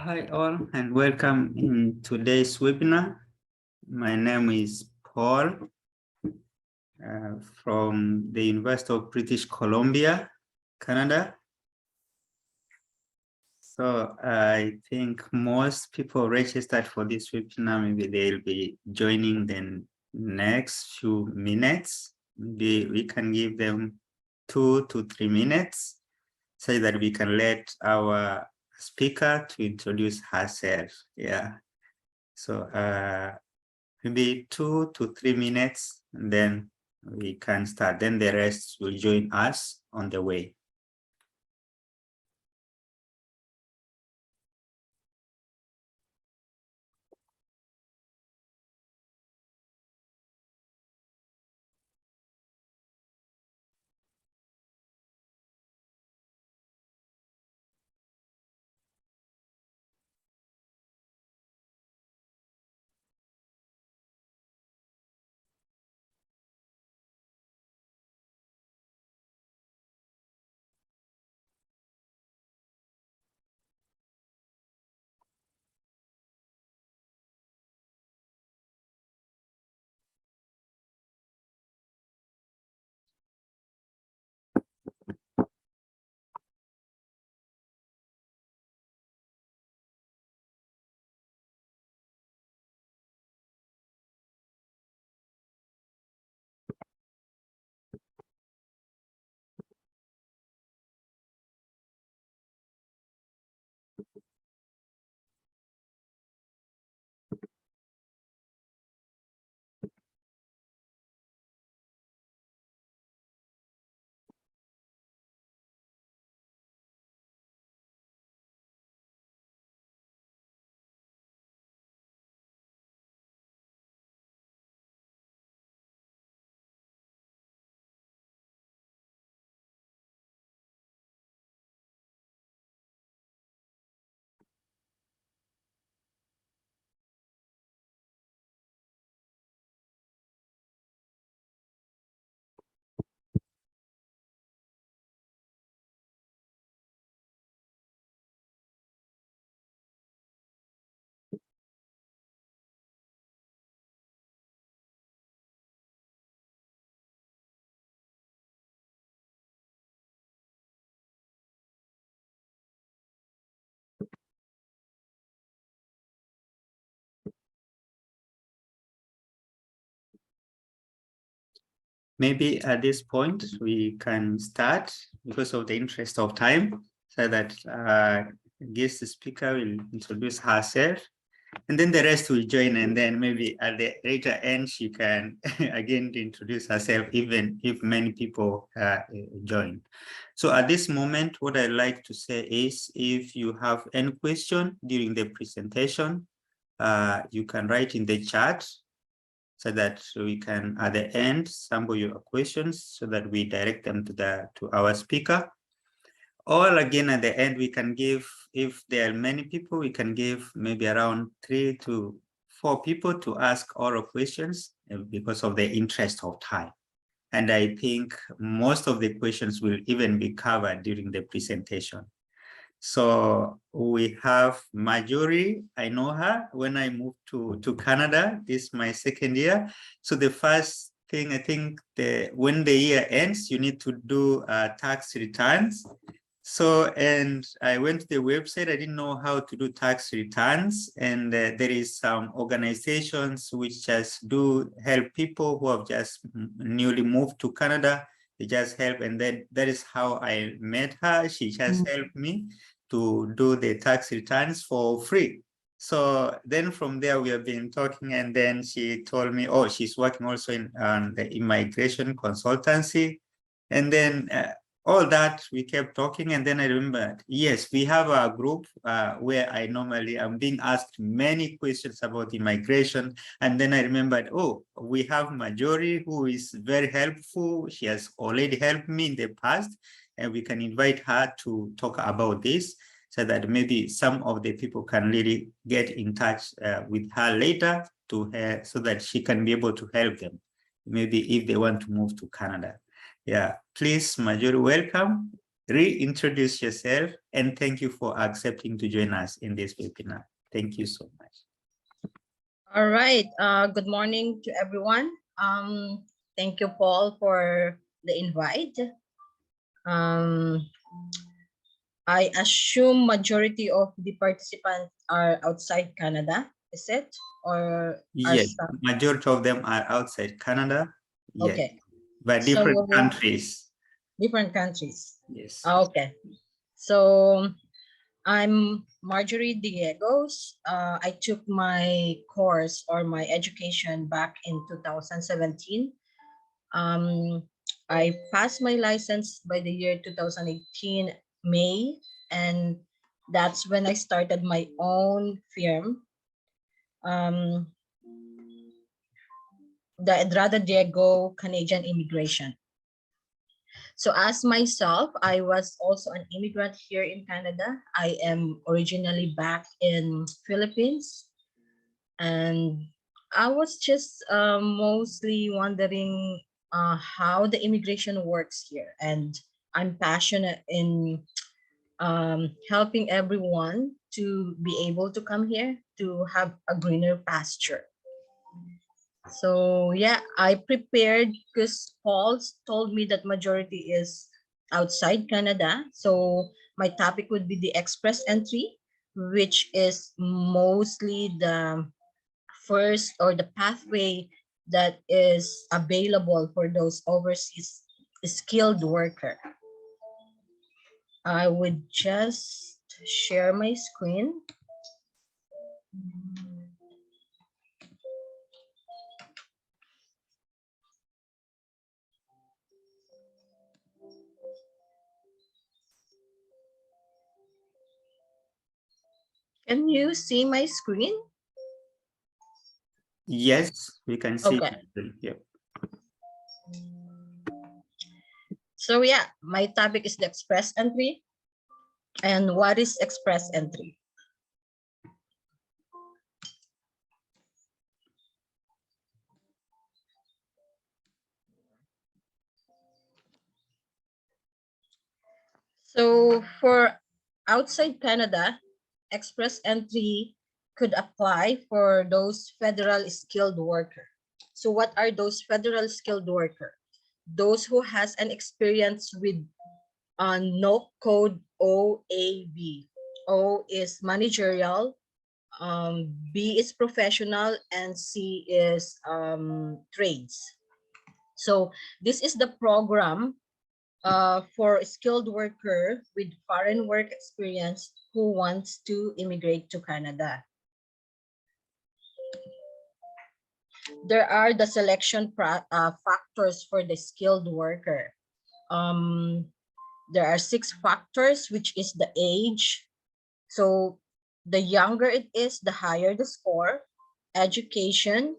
Hi all and welcome in today's webinar. My name is Paul from the University of British Columbia, Canada. So I think most people registered for this webinar, maybe they'll be joining the next few minutes. Maybe we can give them 2 to 3 minutes so that we can let our speaker to introduce herself. Yeah. So maybe 2 to 3 minutes, and then we can start. Then the rest will join us on the way. Maybe at this point, we can start because of the interest of time, so that guest speaker will introduce herself, and then the rest will join, and then maybe at the later end, she can again introduce herself, even if many people join. So at this moment, what I'd like to say is, if you have any question during the presentation, you can write in the chat so that we can, at the end, sample your questions so that we direct them to our speaker. Or again, at the end, we can give, if there are many people, we can give maybe around 3 to 4 people to ask oral questions because of the interest of time. And I think most of the questions will even be covered during the presentation. So we have Marjorie. I know her when I moved to Canada. This is my second year. So the first thing, I think, when the year ends, you need to do tax returns. So, and I went to the website, I didn't know how to do tax returns. And there is some organizations which just do help people who have just newly moved to Canada. They just help. And then that is how I met her. She just helped me to do the tax returns for free. So then from there, we have been talking, and then she told me, oh, she's working also in the immigration consultancy. And then all that, we kept talking, and then I remembered, yes, we have a group where I normally am being asked many questions about immigration. And then I remembered, oh, we have Marjorie, who is very helpful. She has already helped me in the past, and we can invite her to talk about this so that maybe some of the people can really get in touch with her later so that she can be able to help them, maybe if they want to move to Canada. Yeah, please, Marjorie, welcome. reintroduce yourself, and thank you for accepting to join us in this webinar. Thank you so much. All right. Good morning to everyone. Thank you, Paul, for the invite. I assume majority of the participants are outside Canada, is it? Or yes, majority of them are outside Canada. Yes. Okay. But different countries. Different countries. Yes. Okay. So I'm Marjorie Diegos. I took my course or my education back in 2017. I passed my license by the year 2018 May, and that's when I started my own firm, the Edrada Diego Canadian Immigration. So as myself, I was also an immigrant here in Canada. I am originally back in Philippines, and I was just mostly wondering how the immigration works here, and I'm passionate in helping everyone to be able to come here to have a greener pasture. So yeah, I prepared because Paul told me that majority is outside Canada. So my topic would be the express entry, which is mostly the first or the pathway that is available for those overseas skilled worker. I would just share my screen. Can you see my screen? Yes, we can see. Okay. Yep. So yeah, my topic is the express entry. And what is express entry? So for outside Canada, express entry could apply for those federal skilled worker. So what are those federal skilled worker? Those who has an experience with no code OAB. O is managerial, B is professional, and C is trades. So this is the program for a skilled worker with foreign work experience who wants to immigrate to Canada. There are the selection factors for the skilled worker. There are 6 factors, which is the age. So the younger it is, the higher the score. Education,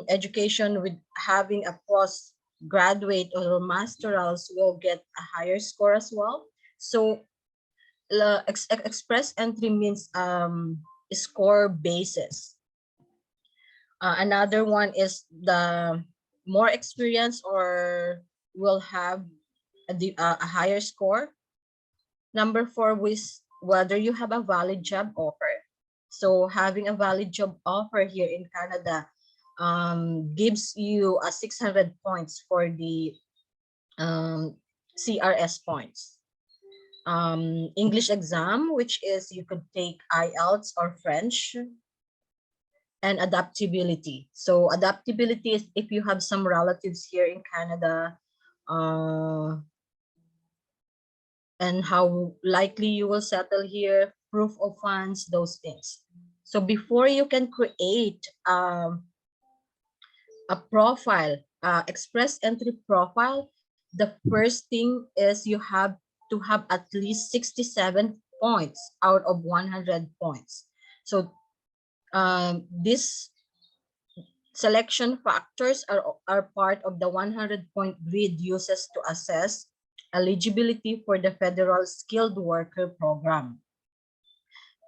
education with having a postgraduate or masterals will get a higher score as well. So express entry means score basis. Another one is the more experience or will have a higher score. Number 4 was whether you have a valid job offer. So having a valid job offer here in Canada gives you a 600 points for the CRS points. English exam, which is you could take IELTS or French. And adaptability. So adaptability is if you have some relatives here in Canada, and how likely you will settle here, proof of funds, those things. So before you can create a profile, express entry profile, the first thing is you have to have at least 67 points out of 100 points. So these selection factors are part of the 100-point grid uses to assess eligibility for the federal skilled worker program.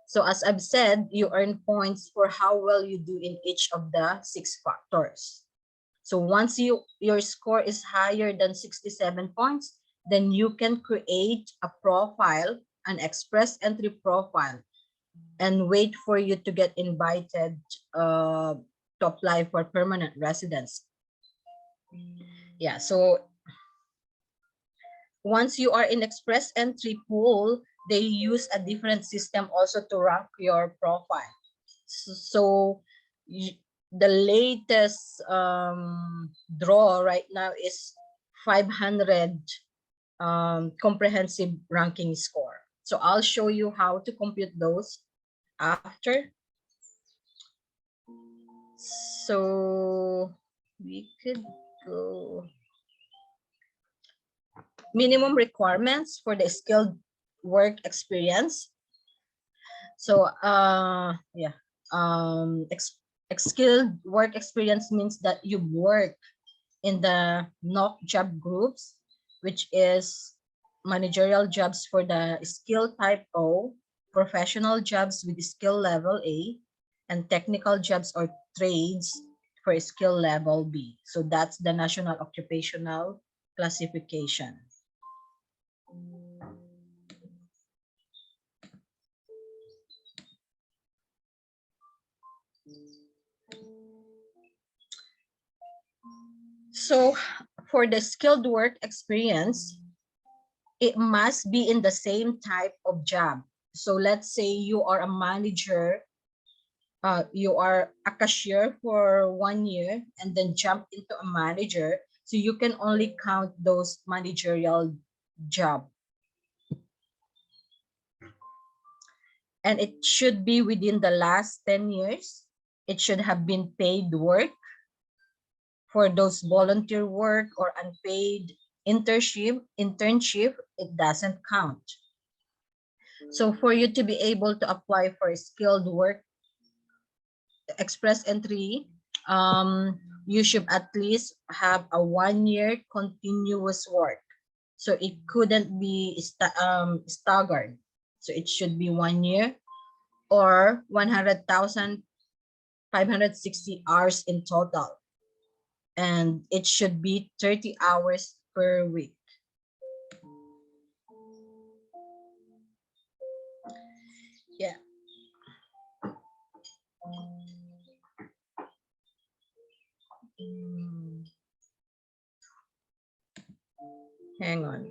So as I've said, you earn points for how well you do in each of the 6 factors. So once your score is higher than 67 points, then you can create a profile, an express entry profile, and wait for you to get invited to apply for permanent residence. Yeah, so once you are in express entry pool, they use a different system also to rank your profile. So the latest draw right now is 500 comprehensive ranking score. So I'll show you how to compute those after. So we could go minimum requirements for the skilled work experience. So yeah, skilled work experience means that you work in the NOC job groups, which is managerial jobs for the skill type O, professional jobs with skill level A, and technical jobs or trades for skill level B. So that's the National Occupational Classification. So for the skilled work experience, it must be in the same type of job. So let's say you are a manager, you are a cashier for 1 year and then jump into a manager. So you can only count those managerial job. And it should be within the last 10 years. It should have been paid work. For those volunteer work or unpaid internship, it doesn't count. So for you to be able to apply for skilled work express entry, you should at least have a 1 year continuous work. So it couldn't be staggered. So it should be 1 year or 100,560 hours in total. And it should be 30 hours per week. Yeah. Hang on.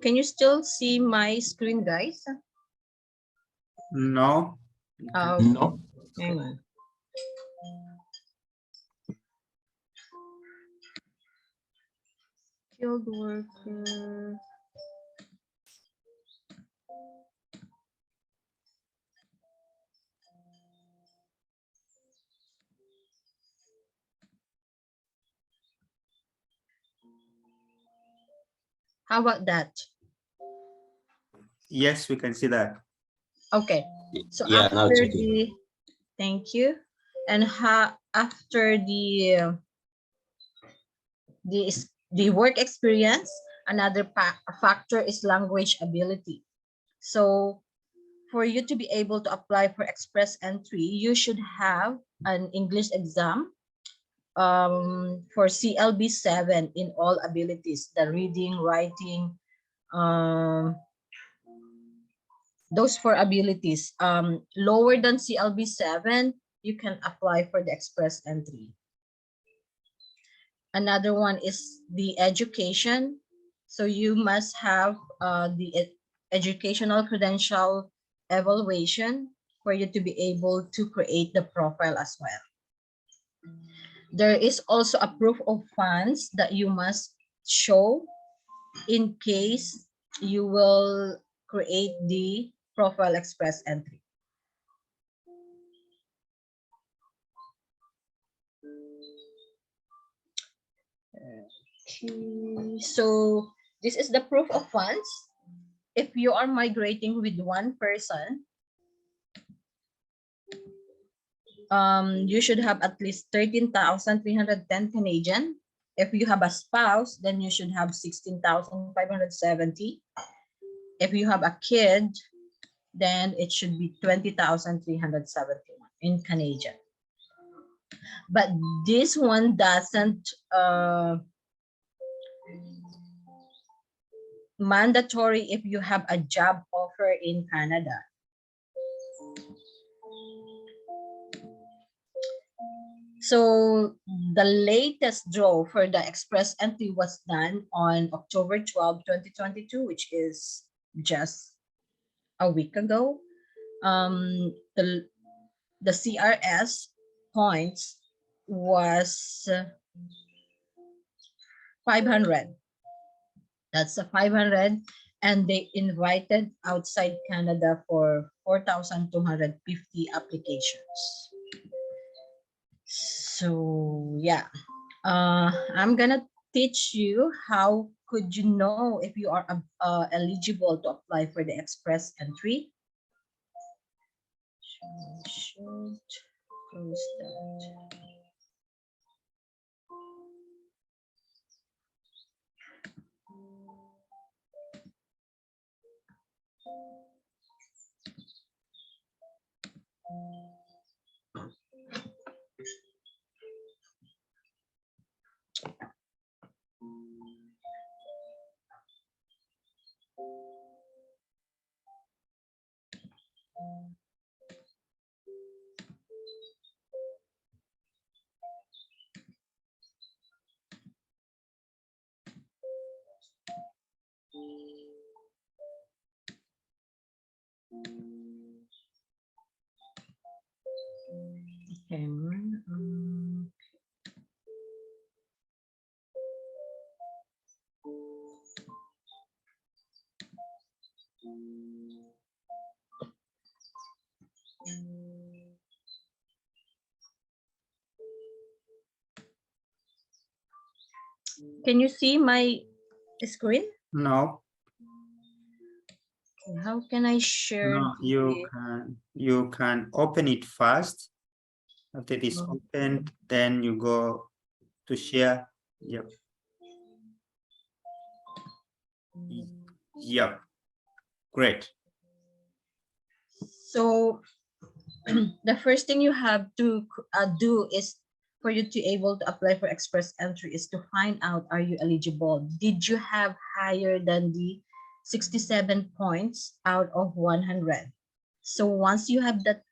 Can you still see my screen, guys? No. No. Hang on. Skilled worker. How about that? Yes, we can see that. Okay. So Yeah, now it's after okay. thank you. And after the work experience, another factor is language ability. So for you to be able to apply for express entry, you should have an English exam for CLB 7 in all abilities, the reading, writing, those 4 abilities. Lower than CLB 7, you can apply for the express entry. Another one is the education. So you must have the educational credential evaluation for you to be able to create the profile as well. There is also a proof of funds that you must show in case you will create the profile express entry. Okay, so this is the proof of funds. If you are migrating with one person, you should have at least 13,310 Canadian. If you have a spouse, then you should have 16,570. If you have a kid, then it should be 20,371 in Canadian. But this one doesn't mandatory if you have a job offer in Canada. So the latest draw for the express entry was done on October 12, 2022, which is just a week ago. The CRS points was 500. That's a 500, and they invited outside Canada for 4,250 applications. So yeah, I'm gonna teach you how could you know if you are eligible to apply for the express entry. Should close that. Okay. Can you see my screen? No, How can I share? no, you can open it first. After it is opened, then you go to share. Yep. Yep. Great. So the first thing you have to do is for you to able to apply for express entry is to find out, are you eligible? Did you have higher than the 67 points out of 100? So once you have that,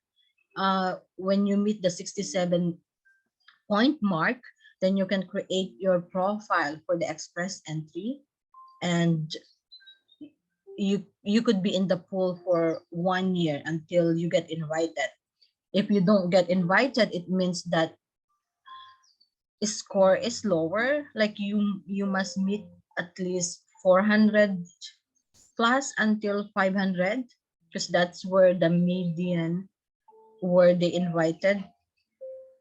when you meet the 67 point mark, then you can create your profile for the express entry, and you could be in the pool for 1 year until you get invited. If you don't get invited, it means that score is lower, like you must meet at least 400 plus until 500, because that's where the median, where they invited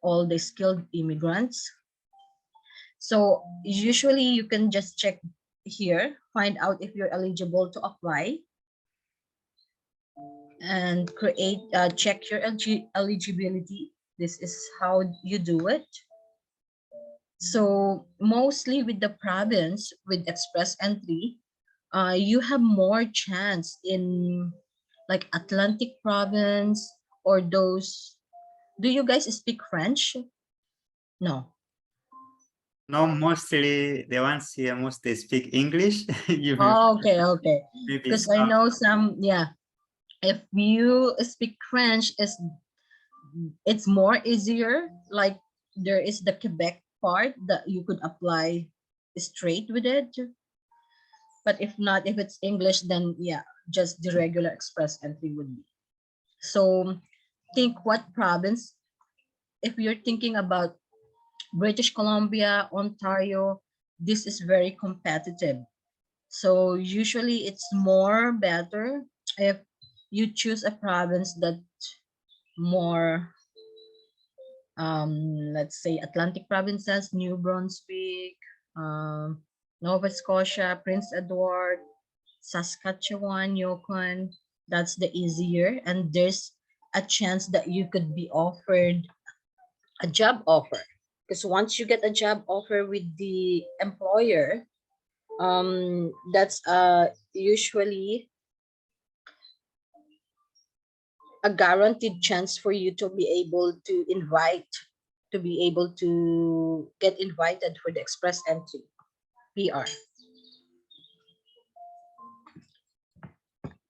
all the skilled immigrants. So usually you can just check here, find out if you're eligible to apply, and create check your eligibility. This is how you do it. So mostly with the province, with express entry, you have more chance in like Atlantic province or those. Do you guys speak French? No. No, mostly the ones here mostly speak English. You Oh, okay, okay. maybe Because I some. know some, yeah. If you speak French, it's more easier. Like there is the Quebec part that you could apply straight with it. But if not, if it's English, then yeah, just the regular express entry would be. So think what province, if you're thinking about British Columbia, Ontario, this is very competitive. So usually it's more better if you choose a province that more, let's say Atlantic provinces, New Brunswick, Nova Scotia, Prince Edward, Saskatchewan, Yukon. That's the easier, and there's a chance that you could be offered a job offer. Because once you get a job offer with the employer, that's usually a guaranteed chance for you to be able to get invited for the express entry, PR.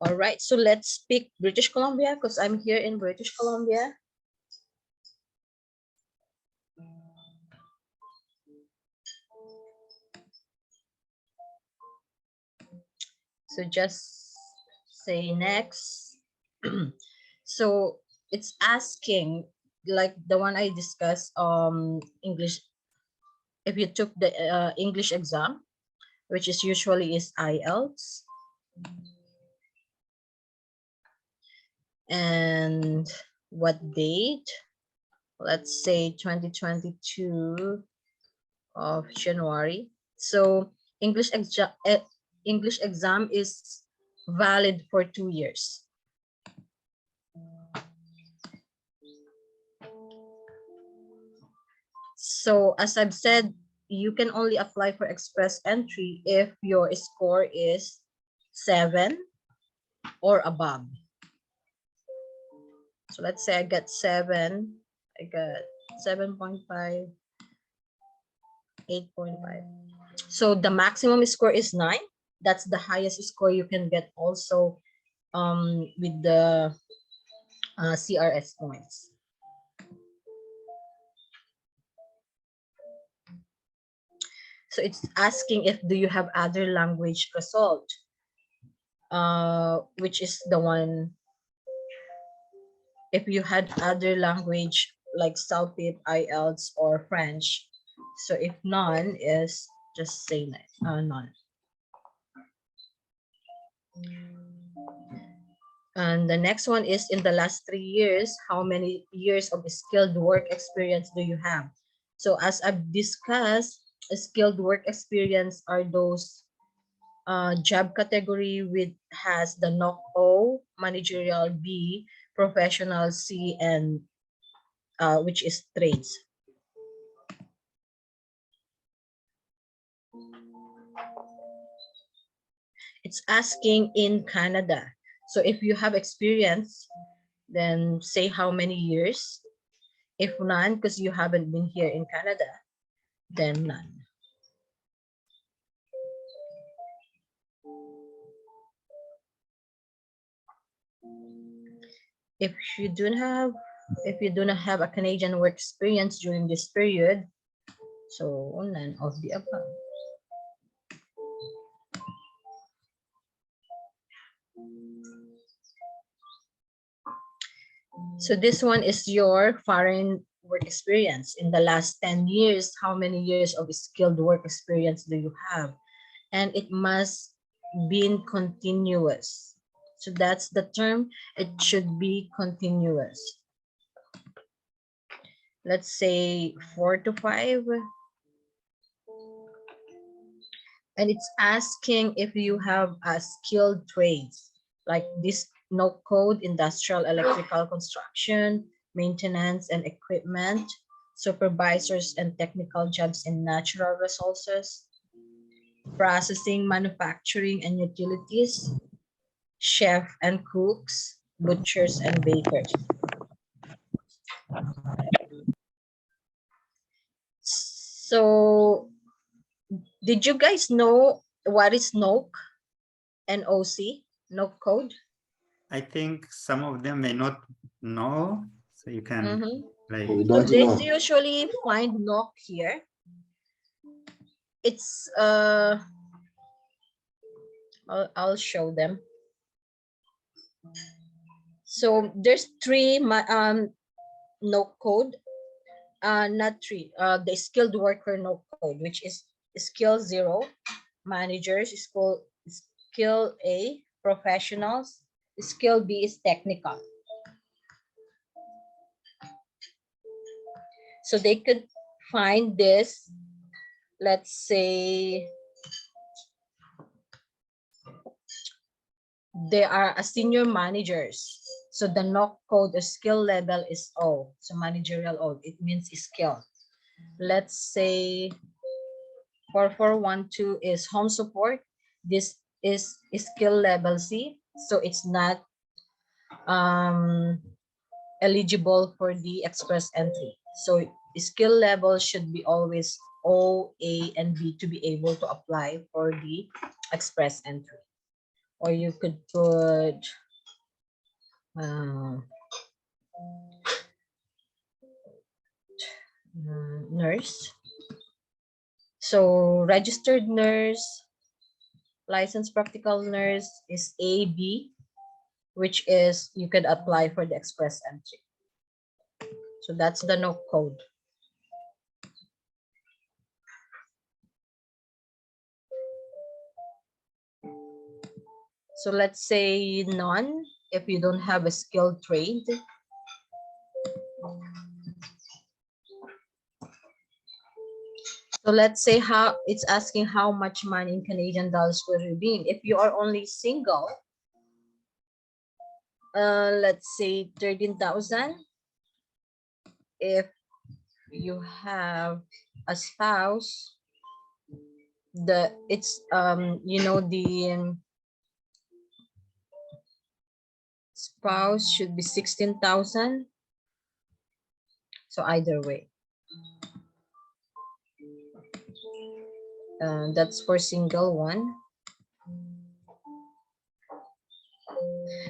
All right, so let's pick British Columbia because I'm here in British Columbia. So just say next. So it's asking like the one I discussed, English. If you took the English exam, which is usually is IELTS, and what date? Let's say 2022 of January. So English exam is valid for 2 years. So as I've said, you can only apply for express entry if your score is 7 or above. So let's say I got 7, I got 7.5, 8.5. So the maximum score is 9. That's the highest score you can get also with the CRS points. So it's asking if do you have other language result, which is the one, if you had other language like CELTIP, IELTS, or French. So if none is just say none. And the next one is in the last 3 years, how many years of skilled work experience do you have? So as I've discussed, skilled work experience are those job category with has the NOC O, managerial B, professional C, and which is trades. It's asking in Canada. So if you have experience, then say how many years. If none, because you haven't been here in Canada, then none. If you do not have a Canadian work experience during this period, so none of the above. So this one is your foreign work experience. In the last 10 years, how many years of skilled work experience do you have? And it must be continuous. So that's the term, it should be continuous. Let's say 4 to 5. And it's asking if you have a skilled trades, like this no code, industrial electrical construction, maintenance and equipment, supervisors and technical jobs in natural resources, processing, manufacturing and utilities, chef and cooks, butchers and bakers. So did you guys know what is NOC? NOC, no code? I think some of them may not know, so you can like. So they usually find NOC here. It's I'll show them. So there's 3 NOC code, not 3. The skilled worker NOC code, which is skill 0, managers, skill A, professionals, skill B is technical. So they could find this, let's say they are a senior managers. So the NOC code or skill level is O. So managerial O, it means skill. Let's say 4412 is home support. This is skill level C. So it's not eligible for the express entry. So skill level should be always O, A, and B to be able to apply for the express entry. Or you could put nurse. So registered nurse, licensed practical nurse is AB, which is you could apply for the express entry. So that's the NOC code. So let's say none, if you don't have a skilled trade. So let's say how it's asking how much money in Canadian dollars will redeem. If you are only single, let's say 13,000. If you have a spouse, it's you know, the spouse should be 16,000. So either way, that's for single one.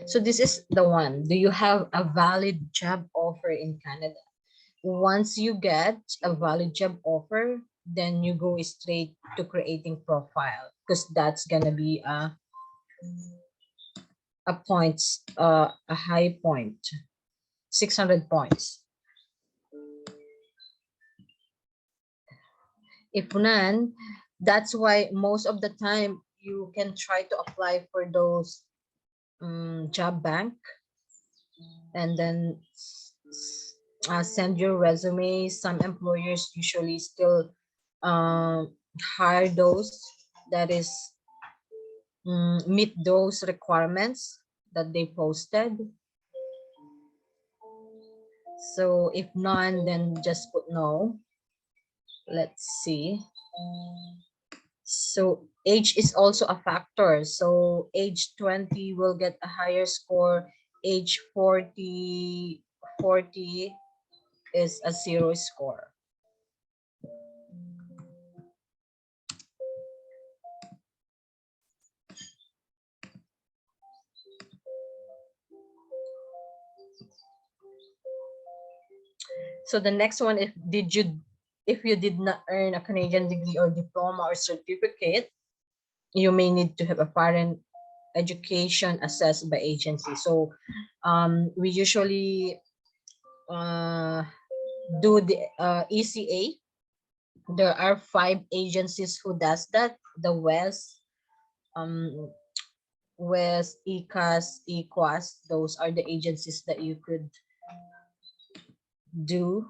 So this is the one. Do you have a valid job offer in Canada? Once you get a valid job offer, then you go straight to creating profile, because that's gonna be a points, a high point, 600 points. If none, that's why most of the time you can try to apply for those job bank, and then send your resume. Some employers usually still hire those that is meet those requirements that they posted. So if none, then just put no. Let's see. So age is also a factor. So age 20 will get a higher score. Age 40 is a 0 score. So the next one, if you did not earn a Canadian degree or diploma or certificate, you may need to have a foreign education assessed by agency. So we usually do the ECA. There are 5 agencies who does that. The West, ECAS, EQUAS, those are the agencies that you could do.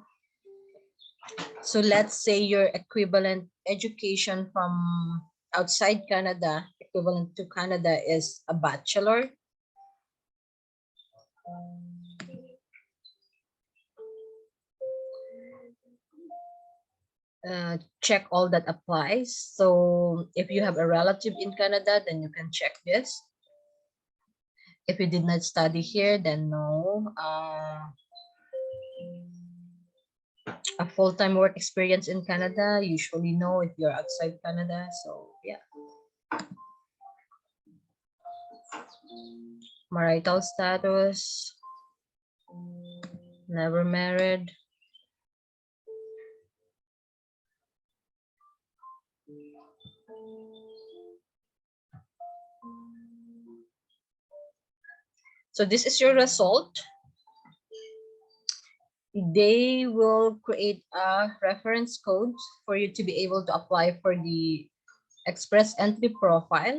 So let's say your equivalent education from outside Canada, equivalent to Canada, is a bachelor. Check all that applies. So if you have a relative in Canada, then you can check this. If you did not study here, then no. A full-time work experience in Canada, usually no if you're outside Canada. So yeah. Marital status, never married. So this is your result. They will create a reference code for you to be able to apply for the express entry profile.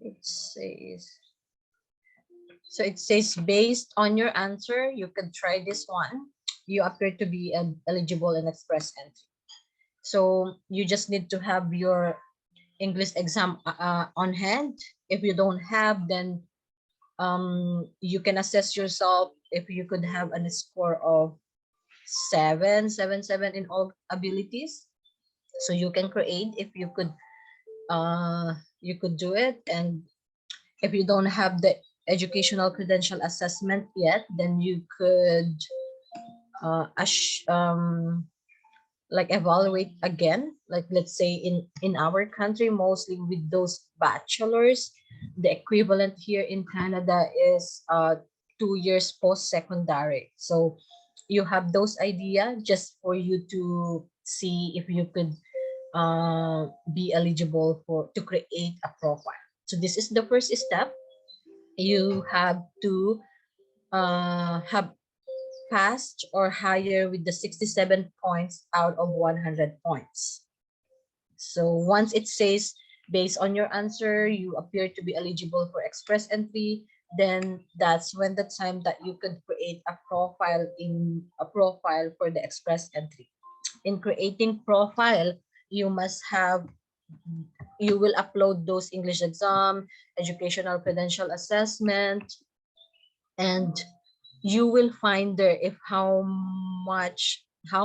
It says So it says based on your answer, you could try this one. You appear to be eligible in express entry. So you just need to have your English exam on hand. If you don't have, then you can assess yourself if you could have a score of 777 in all abilities. So you can create if you could do it. And if you don't have the educational credential assessment yet, then you could like evaluate again. Like let's say in our country, mostly with those bachelors, the equivalent here in Canada is 2 years post-secondary. So you have those idea just for you to see if you could be eligible to create a profile. So this is the first step. You have to have passed or higher with the 67 points out of 100 points. So once it says based on your answer, you appear to be eligible for express entry, then that's when the time that you could create a profile for the express entry. In creating profile, you will upload those English exam, educational credential assessment, and you will find there if how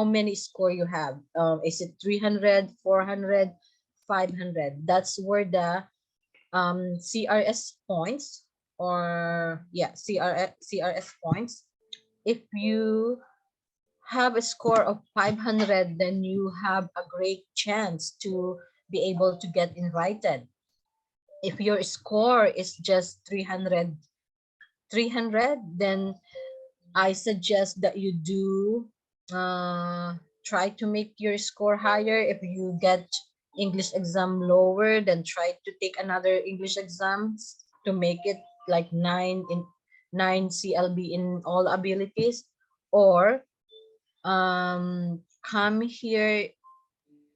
many score you have. Is it 300, 400, 500? That's where the CRS points, or yeah, CRS points. If you have a score of 500, then you have a great chance to be able to get invited. If your score is just 300, then I suggest that you do try to make your score higher. If you get English exam lower, then try to take another English exams to make it like 9 CLB in all abilities, or come here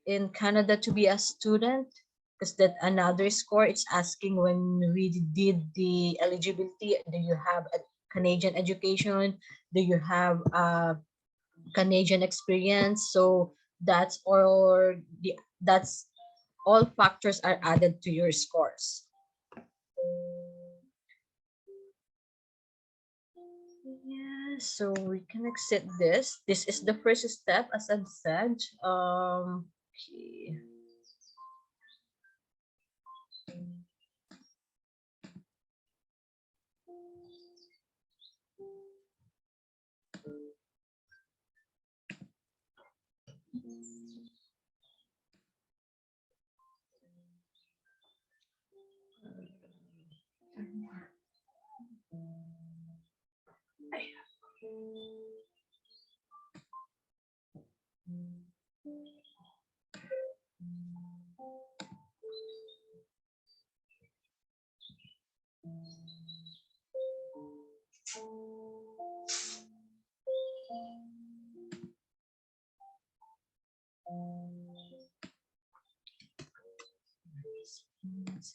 in Canada to be a student, because that another score. It's asking when we did the eligibility, do you have a Canadian education, do you have a Canadian experience? So that's all factors are added to your scores. Yeah, so we can exit this. This is the first step, as I've said. Okay.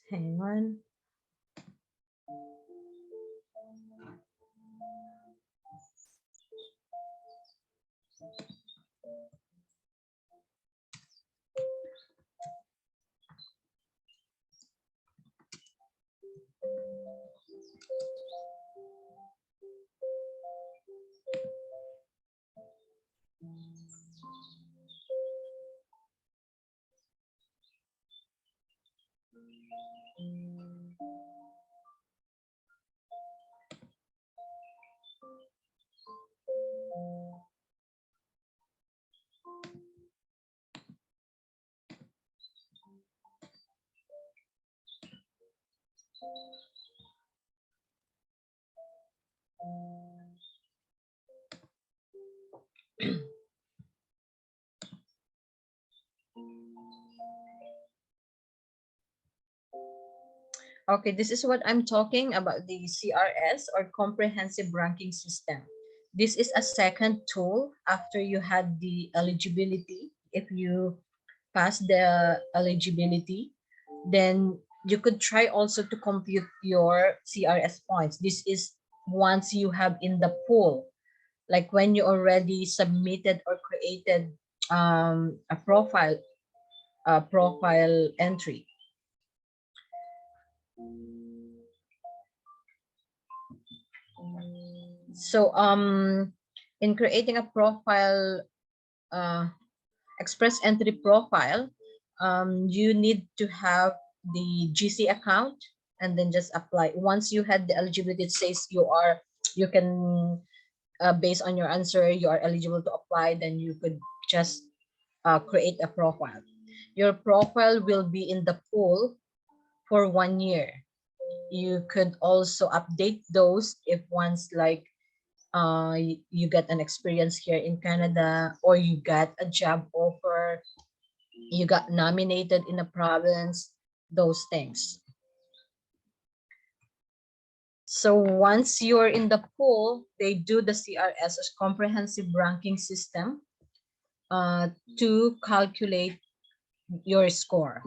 Hang on. Okay, this is what I'm talking about, the CRS, or Comprehensive Ranking System. This is a second tool after you had the eligibility. If you pass the eligibility, then you could try also to compute your CRS points. This is once you have in the pool, like when you already submitted or created a profile entry. So in creating a profile, express entry profile, you need to have the GC account and then just apply. Once you had the eligibility, it says you can, based on your answer, you are eligible to apply, then you could just create a profile. Your profile will be in the pool for 1 year. You could also update those if once like you get an experience here in Canada, or you got a job offer, you got nominated in a province, those things. So once you're in the pool, they do the CRS, as comprehensive ranking system, to calculate your score.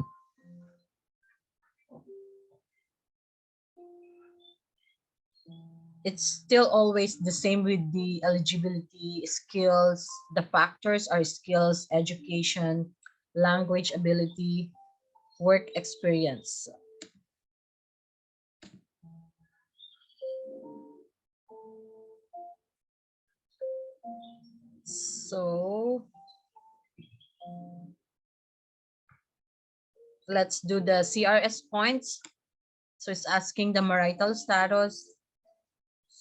It's still always the same with the eligibility skills. The factors are skills, education, language ability, work experience. So let's do the CRS points. So it's asking the marital status.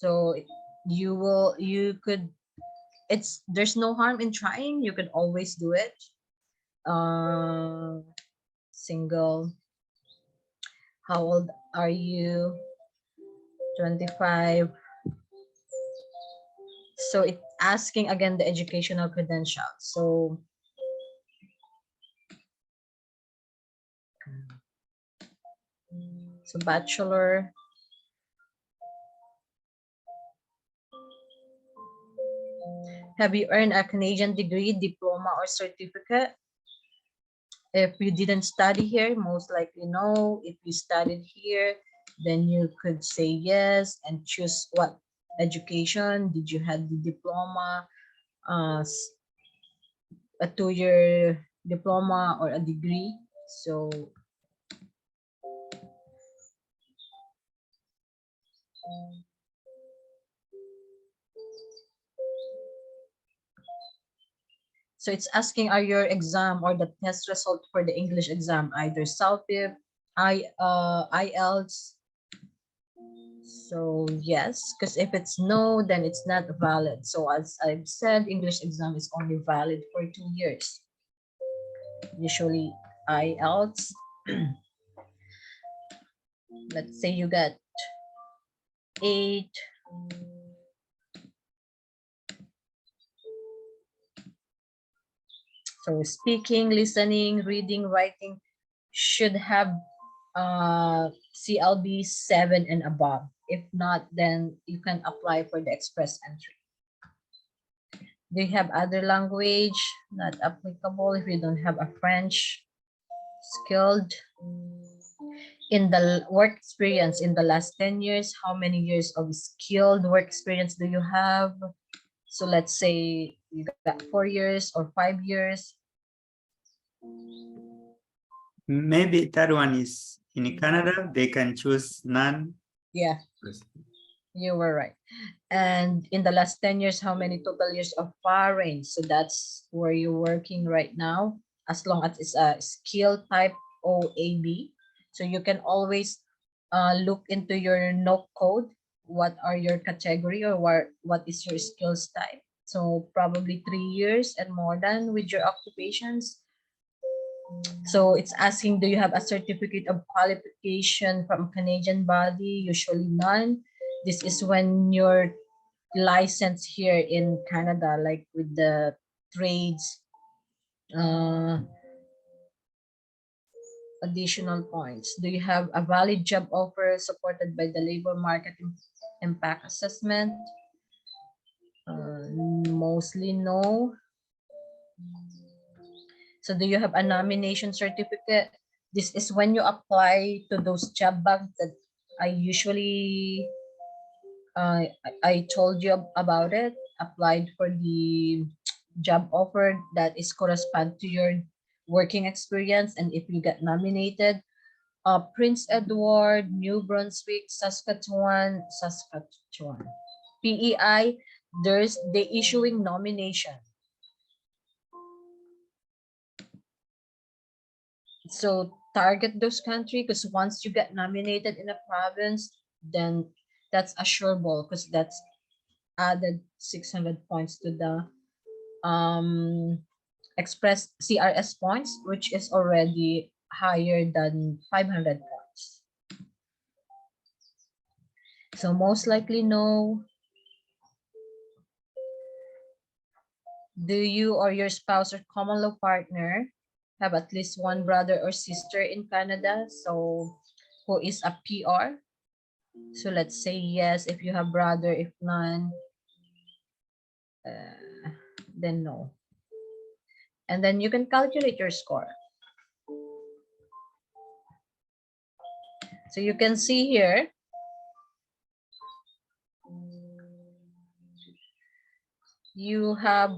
So you could, there's no harm in trying. You could always do it. Single. How old are you? 25. So it's asking again the educational credentials. So bachelor. Have you earned a Canadian degree, diploma, or certificate? If you didn't study here, most likely no. If you studied here, then you could say yes and choose what education. Did you have the diploma, a 2-year diploma, or a degree? So it's asking, are your exam or the test result for the English exam either SALPIP, IELTS? So yes, because if it's no, then it's not valid. So as I've said, English exam is only valid for 2 years. Usually IELTS. Let's say you got 8. So speaking, listening, reading, writing should have CLB 7 and above. If not, then you can apply for the express entry. Do you have other language? Not applicable if you don't have a French. Skilled. In the work experience in the last 10 years, how many years of skilled work experience do you have? So let's say you got 4 years or 5 years. Maybe that one is in Canada, they can choose none. Yeah, you were right. And in the last 10 years, how many total years of foreign? So that's where you're working right now, as long as it's a skill type OAB. So you can always look into your NOC code. What are your category, or what is your skills type? So probably 3 years and more than with your occupations. So it's asking, do you have a certificate of qualification from a Canadian body? Usually none. This is when you're licensed here in Canada, like with the trades, additional points. Do you have a valid job offer supported by the labor market impact assessment? Mostly no. So do you have a nomination certificate? This is when you apply to those job banks that I usually I told you about it, applied for the job offer that is correspond to your working experience, and if you get nominated, Prince Edward, New Brunswick, Saskatchewan, PEI, there's the issuing nomination. So target those country, because once you get nominated in a province, then that's assurable, because that's added 600 points to the express CRS points, which is already higher than 500 points. So most likely no. Do you or your spouse or common law partner have at least one brother or sister in Canada, so who is a PR? So let's say yes if you have brother, if none, then no. And then you can calculate your score. So you can see here, you have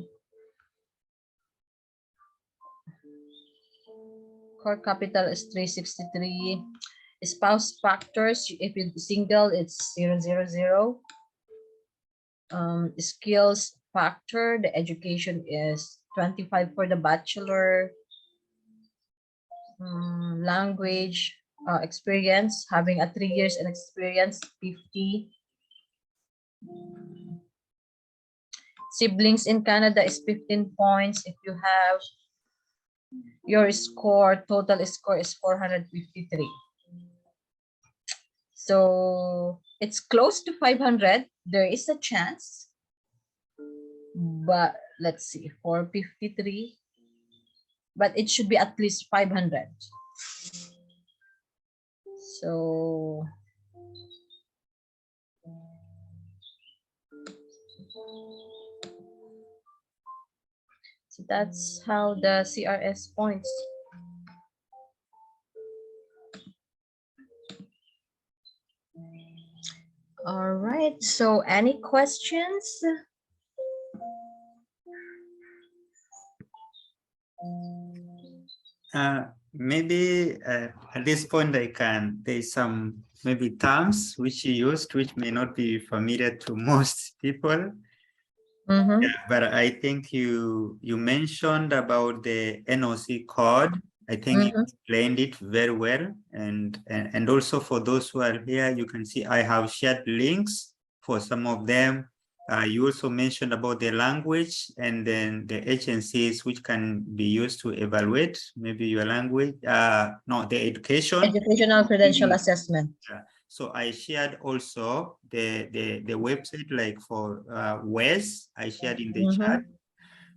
core capital is 363. Spouse factors, if you're single, it's 000. Skills factor, the education is 25 for the bachelor. Language experience, having a 3 years in experience, 50. Siblings in Canada is 15 points. If you have your score, total score is 453. So it's close to 500. There is a chance, but let's see, 453, but it should be at least 500. So that's how the CRS points. All right, so any questions? Maybe at this point there's some maybe terms which you used which may not be familiar to most people. Mm-hmm. Yeah, but I think you mentioned about the NOC code. I think you explained it very well, and also for those who are here, you can see I have shared links for some of them. You also mentioned about the language and then the agencies which can be used to evaluate maybe your language. No, the Educational credential assessment. So I shared also the website, like for WES, I shared in the chat.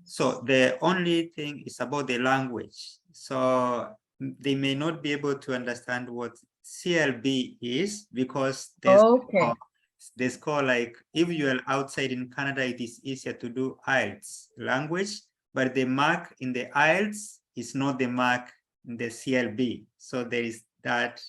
So the only thing is about the language. So they may not be able to understand what CLB is, because they score, like if you are outside in Canada, it is easier to do IELTS language, but the mark in the IELTS is not the mark in the CLB. So there is that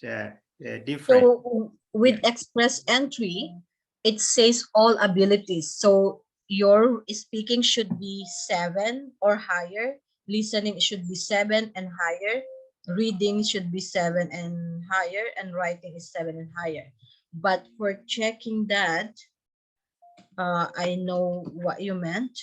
difference. So with express entry, it says all abilities. So your speaking should be 7 or higher. Listening should be 7 and higher. Reading should be 7 and higher, and writing is 7 and higher. But for checking that, I know what you meant.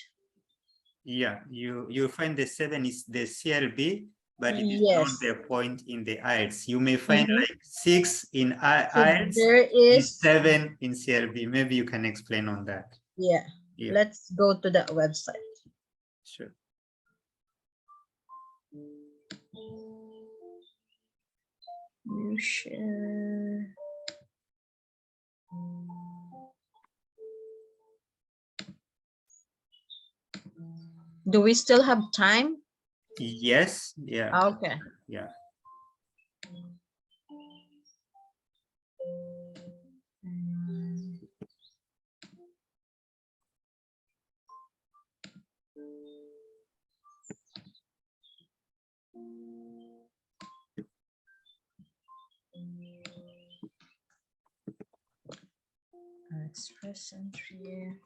Yeah, you find the 7 is the CLB, but it is not the point in the IELTS. You may find like 6 in IELTS, there is 7 in CLB. Maybe you can explain on that. Yeah. Let's go to that website. Sure. Share. Do we still have time? Yes. Yeah. Okay. Yeah. Express entry.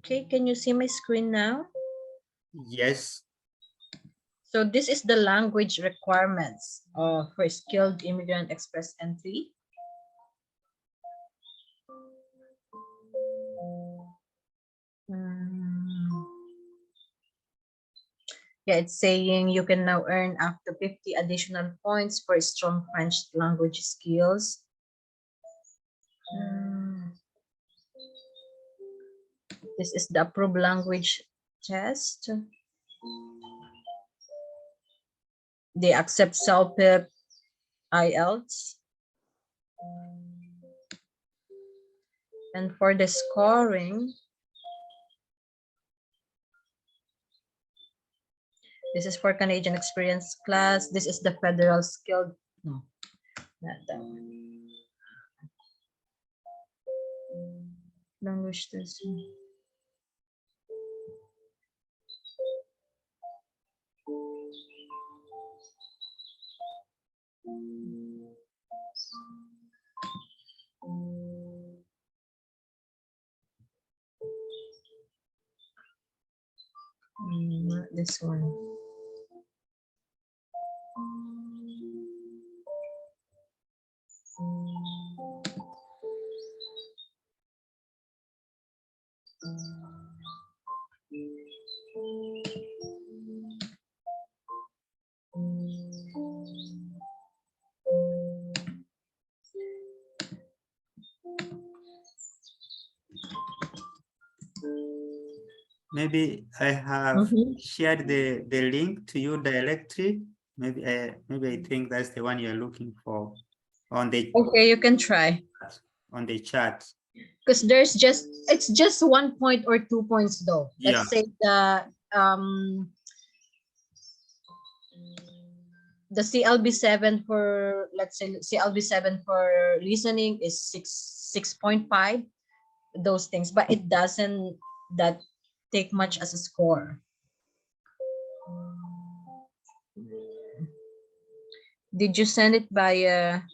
Okay, can you see my screen now? Yes. So this is the language requirements for skilled immigrant express entry. Yeah, it's saying you can now earn up to 50 additional points for strong French language skills. This is the approved language test. They accept CELPIP, IELTS. And for the scoring, this is for Canadian experience class. This is the federal skilled, no, not that one. Language test. Not this one. Maybe I have shared the link to you directly. Maybe I think that's the one you're looking for on the Okay, you can try. On the chat. Because there's just, it's just 1 point or 2 points though. Yeah. Let's say the CLB7 for, let's say CLB7 for listening is 6.5, those things, but it doesn't that take much as a score. Did you send it by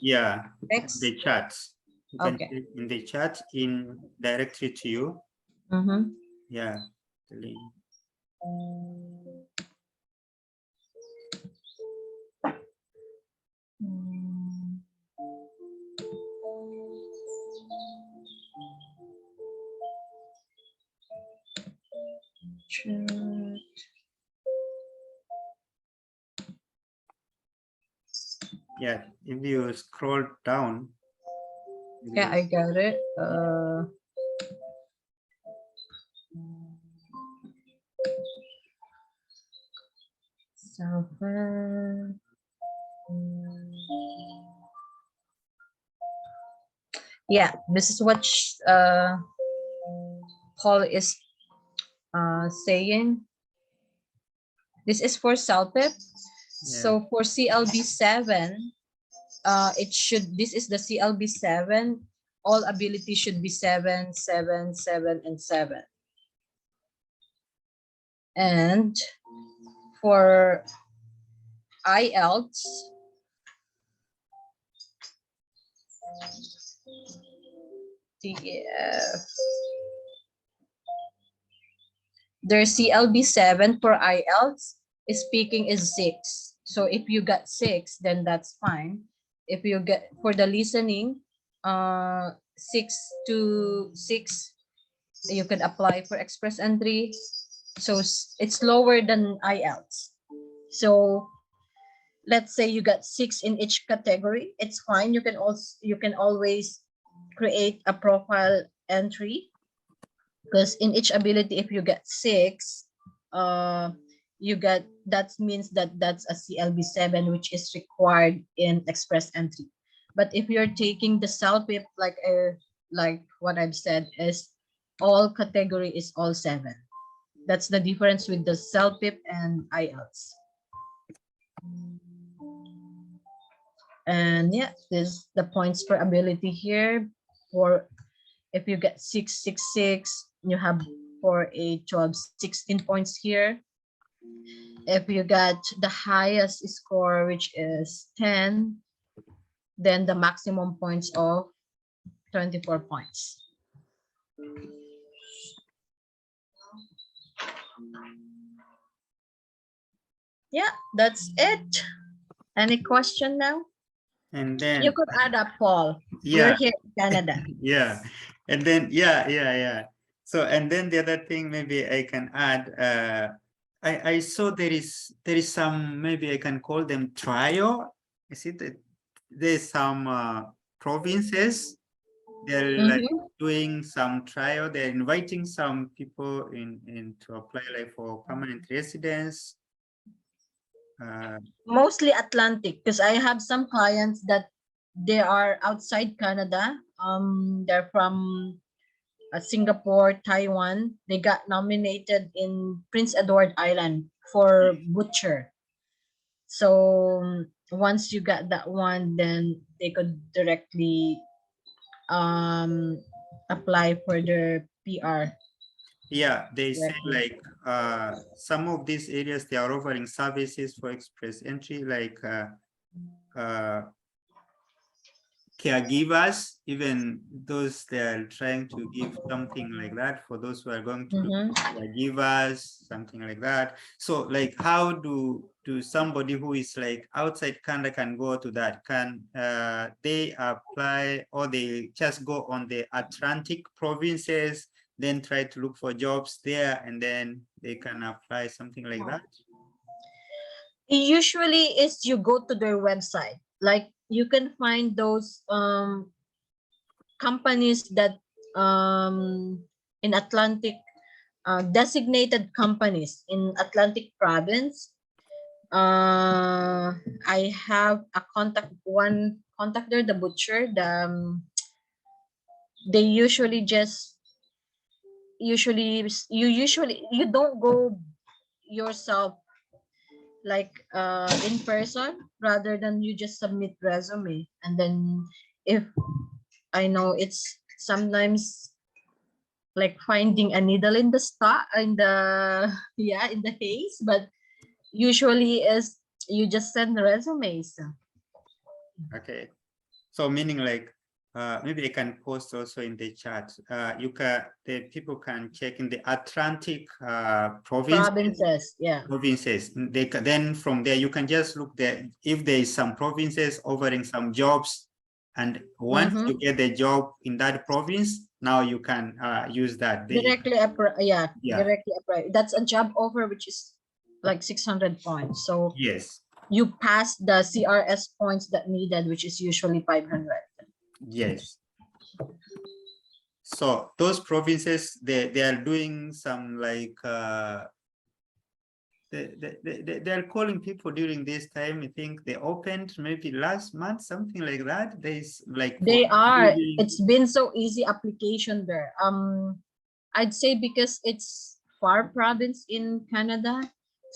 yeah, text? the chat. You can Okay. click in the chat in directly to you. Yeah, the link. Yeah, if you scroll down. Yeah, I got it. Yeah, this is what Paul is saying. This is for CELPIP. Yeah. So for CLB7, it should, this is the CLB7, all ability should be 7, 7, 7, and 7. And for IELTS, their CLB7 for IELTS speaking is 6. So if you got 6, then that's fine. If you get for the listening, 6 to 6, you could apply for express entry. So it's lower than IELTS. So let's say you got 6 in each category, it's fine. You can always create a profile entry, because in each ability, if you get 6, you get, that means that that's a CLB 7, which is required in express entry. But if you're taking the CELPIP, like what I've said, is all category is all 7. That's the difference with the CELPIP and IELTS. And yeah, there's the points per ability here. For if you get 666, you have for a 12, 16 points here. If you got the highest score, which is 10, then the maximum points of 24 points. Yeah, that's it. Any question now? And then You could add up, Paul. yeah, You're here in Canada. yeah, and then yeah. So and then the other thing maybe I can add, I saw there is some, maybe I can call them trio. I see that there's some provinces, they're like Mhm. doing some trial, they're inviting some people in to apply like for permanent residence. Mostly Atlantic, because I have some clients that they are outside Canada. They're from Singapore, Taiwan. They got nominated in Prince Edward Island for butcher. So once you got that one, then they could directly apply for their PR. Yeah, they say directly. like some of these areas they are offering services for express entry, like caregivers, even those they are trying to give something like that for those who are going to do caregivers, something like that. So like how do somebody who is like outside Canada can go to that? Can they apply, or they just go on the Atlantic provinces, then try to look for jobs there, and then they can apply something like that? Usually is you go to their website. Like you can find those companies that in Atlantic, designated companies in Atlantic province. I have a one contact there, the butcher. They usually you don't go yourself, like in person, rather than you just submit resume. And then if I know it's sometimes like finding a needle in the star in the yeah, in the haze, but usually is you just send resumes. Okay, so meaning like maybe I can post also in the chat. The people can check in the Atlantic Provinces, yeah. provinces. Then from there you can just look there if there is some provinces offering some jobs, and once you get the job in that province, now you can use that. Directly apply, yeah, Yeah. directly apply. That's a job offer which is like 600 points. So Yes. you pass the CRS points that needed, which is usually 500. Yes. So those provinces, they are doing some like they are calling people during this time. I think they opened maybe last month, something like that. There's like They are. It's been so easy application there. I'd say because it's far province in Canada,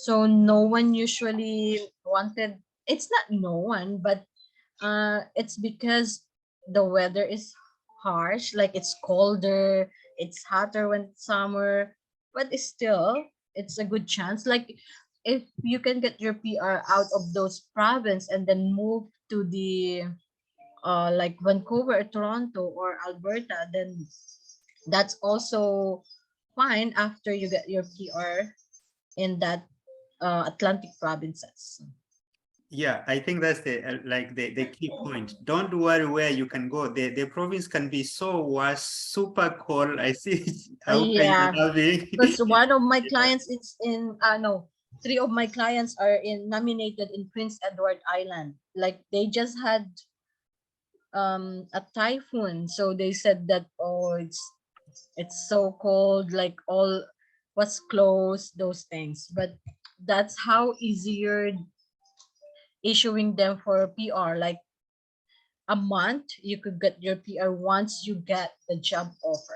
so no one usually wanted. It's not no one, but it's because the weather is harsh. Like it's colder, it's hotter when it's summer, but it's still it's a good chance. Like if you can get your PR out of those province and then move to the like Vancouver or Toronto or Alberta, then that's also fine after you get your PR in that Atlantic provinces. Yeah, I think that's the key point. Don't worry where you can go. The province can be so super cold. I see how you're Yeah, loving. because one of my Yeah. clients is in no, three of my clients are in nominated in Prince Edward Island. Like they just had a typhoon, so they said that, oh, it's so cold, like all was closed, those things. But that's how easier issuing them for PR. Like a month, you could get your PR once you get the job offer.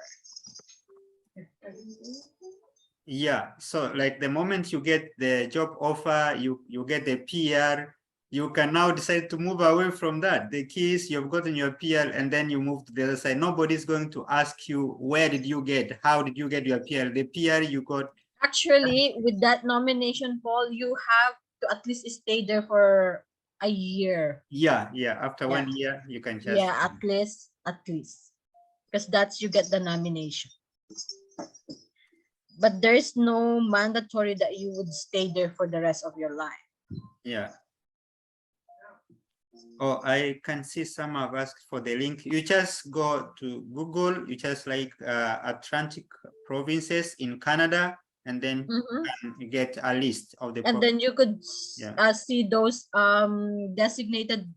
Yeah, so like the moment you get the job offer, you get the PR, you can now decide to move away from that. The key is you've gotten your PR and then you move to the other side. Nobody's going to ask you, where did you get, how did you get your PR? The PR you got. Actually, with that nomination, Paul, you have to at least stay there for a year. Yeah, after Yeah. 1 year, you can just. Yeah, at least. Because that's you get the nomination. But there's no mandatory that you would stay there for the rest of your life. Yeah. Oh, I can see some have asked for the link. You just go to Google, you just like Atlantic provinces in Canada, and then you get a list of the And then you could Yeah. see those designated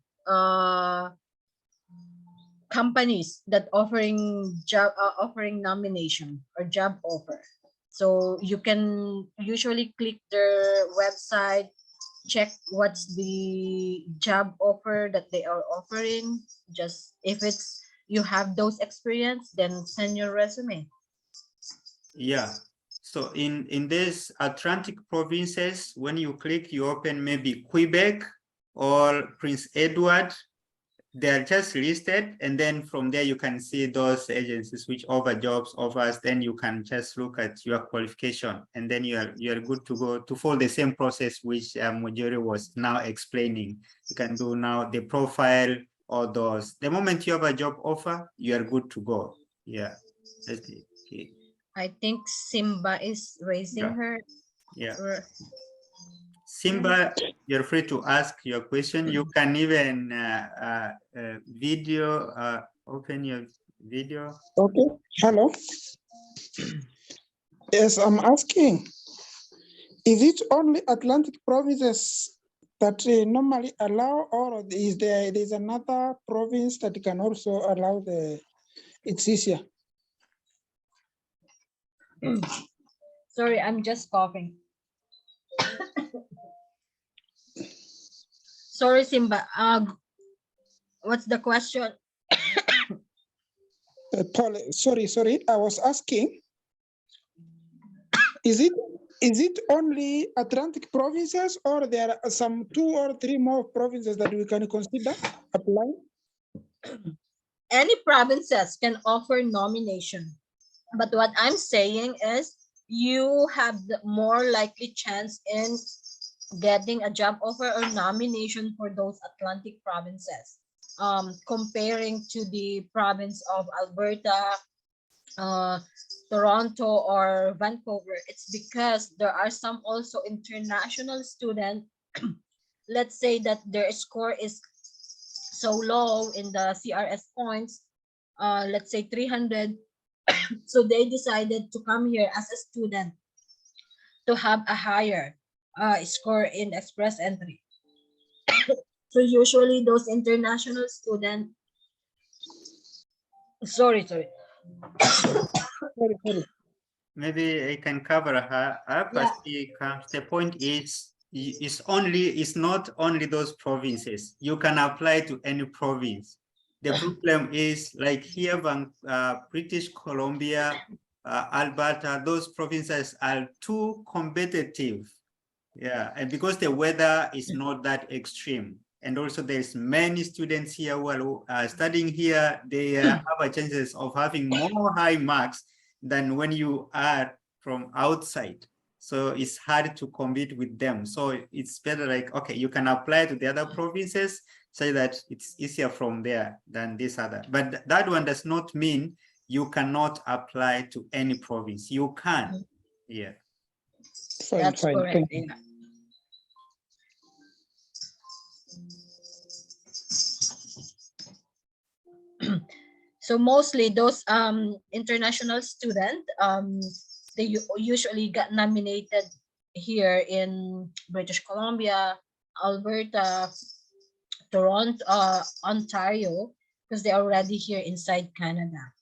companies that offering nomination or job offer. So you can usually click their website, check what's the job offer that they are offering. Just if it's you have those experience, then send your resume. Yeah. So in this Atlantic provinces, when you click, you open maybe Quebec or Prince Edward. They're just listed, and then from there you can see those agencies which offer jobs offers. Then you can just look at your qualification, and then you are good to go to follow the same process which Mujori was now explaining. You can do now the profile or those. The moment you have a job offer, you are good to go. Yeah, that's the key. I think Simba is raising her. Yeah. Simba, you're free to ask your question. You can even open your video. Okay, hello. Yes, I'm asking, is it only Atlantic provinces that normally allow, or is there's another province that can also allow it's easier? Sorry, I'm just coughing. Sorry, Simba. What's the question? Paul, sorry, I was asking, is it only Atlantic provinces, or there are some 2 or 3 more provinces that we can consider applying? Any provinces can offer nomination. But what I'm saying is you have the more likely chance in getting a job offer or nomination for those Atlantic provinces. Comparing to the province of Alberta, Toronto, or Vancouver, it's because there are some also international students. Let's say that their score is so low in the CRS points, let's say 300. So they decided to come here as a student to have a higher score in express entry. So usually those international students, sorry. Maybe I can cover her up as she comes. The point is, it's not only those provinces. You can apply to any province. The problem is like here, British Columbia, Alberta, those provinces are too competitive. Yeah, and because the weather is not that extreme. And also there's many students here who are studying here. They have a chances of having more high marks than when you are from outside. So it's hard to compete with them. So it's better like, okay, you can apply to the other provinces, so that it's easier from there than this other. But that one does not mean you cannot apply to any province. You can, yeah. That's correct. Yeah. So mostly those international student, they usually got nominated here in British Columbia, Alberta, Toronto, Ontario, because they're already here inside Canada.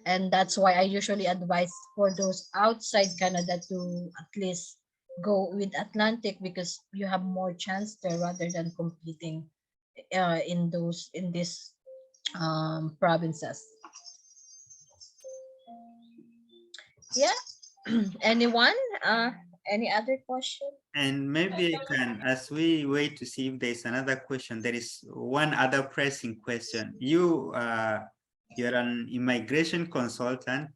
And that's why I usually advise for those outside Canada to at least go with Atlantic, because you have more chance there rather than competing in these provinces. Yeah. Anyone? Any other question? And maybe I can, as we wait to see if there's another question, there is one other pressing question. You're an immigration consultant.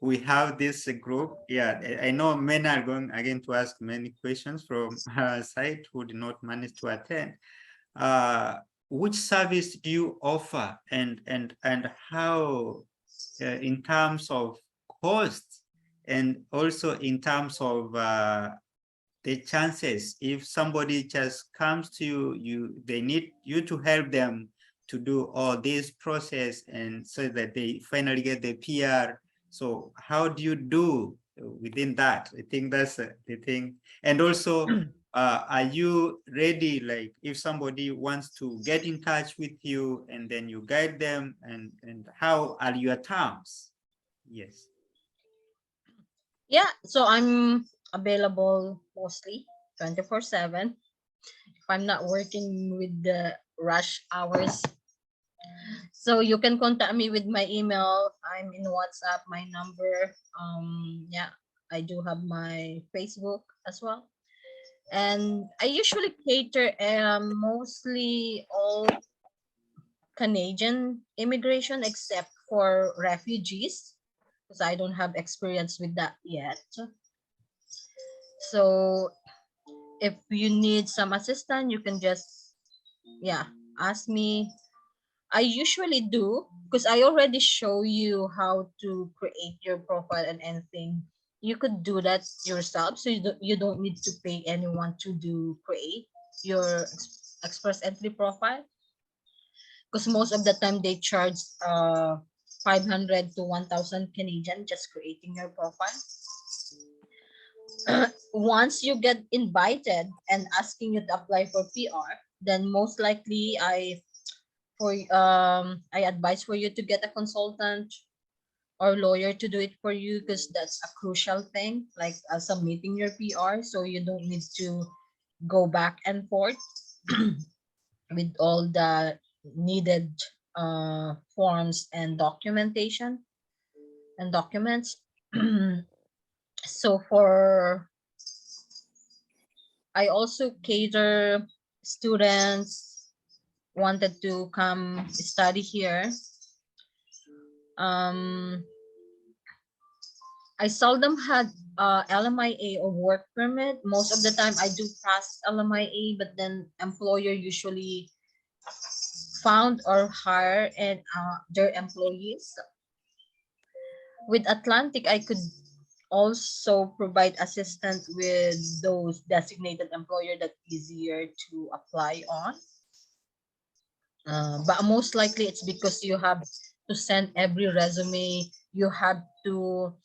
We have this group. Yeah, I know many are going again to ask many questions from our side who did not manage to attend. Which service do you offer, and how, in terms of cost, and also in terms of the chances, if somebody just comes to you, they need you to help them to do all this process, and so that they finally get the PR. So how do you do within that? I think that's the thing. And also, are you ready, like if somebody wants to get in touch with you and then you guide them, and how are your terms? Yes. Yeah, so I'm available mostly 24/7. If I'm not working with the rush hours, so you can contact me with my email. I'm in WhatsApp, my number. Yeah, I do have my Facebook as well. And I usually cater mostly all Canadian immigration except for refugees, because I don't have experience with that yet. So if you need some assistance, you can just, yeah, ask me. I usually do, because I already show you how to create your profile and anything. You could do that yourself, so you don't need to pay anyone to create your express entry profile, because most of the time they charge 500 to 1,000 Canadian just creating your profile. Once you get invited and asking you to apply for PR, then most likely I advise for you to get a consultant or lawyer to do it for you, because that's a crucial thing, like submitting your PR, so you don't need to go back and forth with all the needed forms and documentation and documents. So I also cater students wanted to come study here. I seldom had LMIA or work permit. Most of the time I do pass LMIA, but then employer usually found or hire and their employees. With Atlantic, I could also provide assistance with those designated employer that easier to apply on. But most likely it's because you have to send every resume. You have to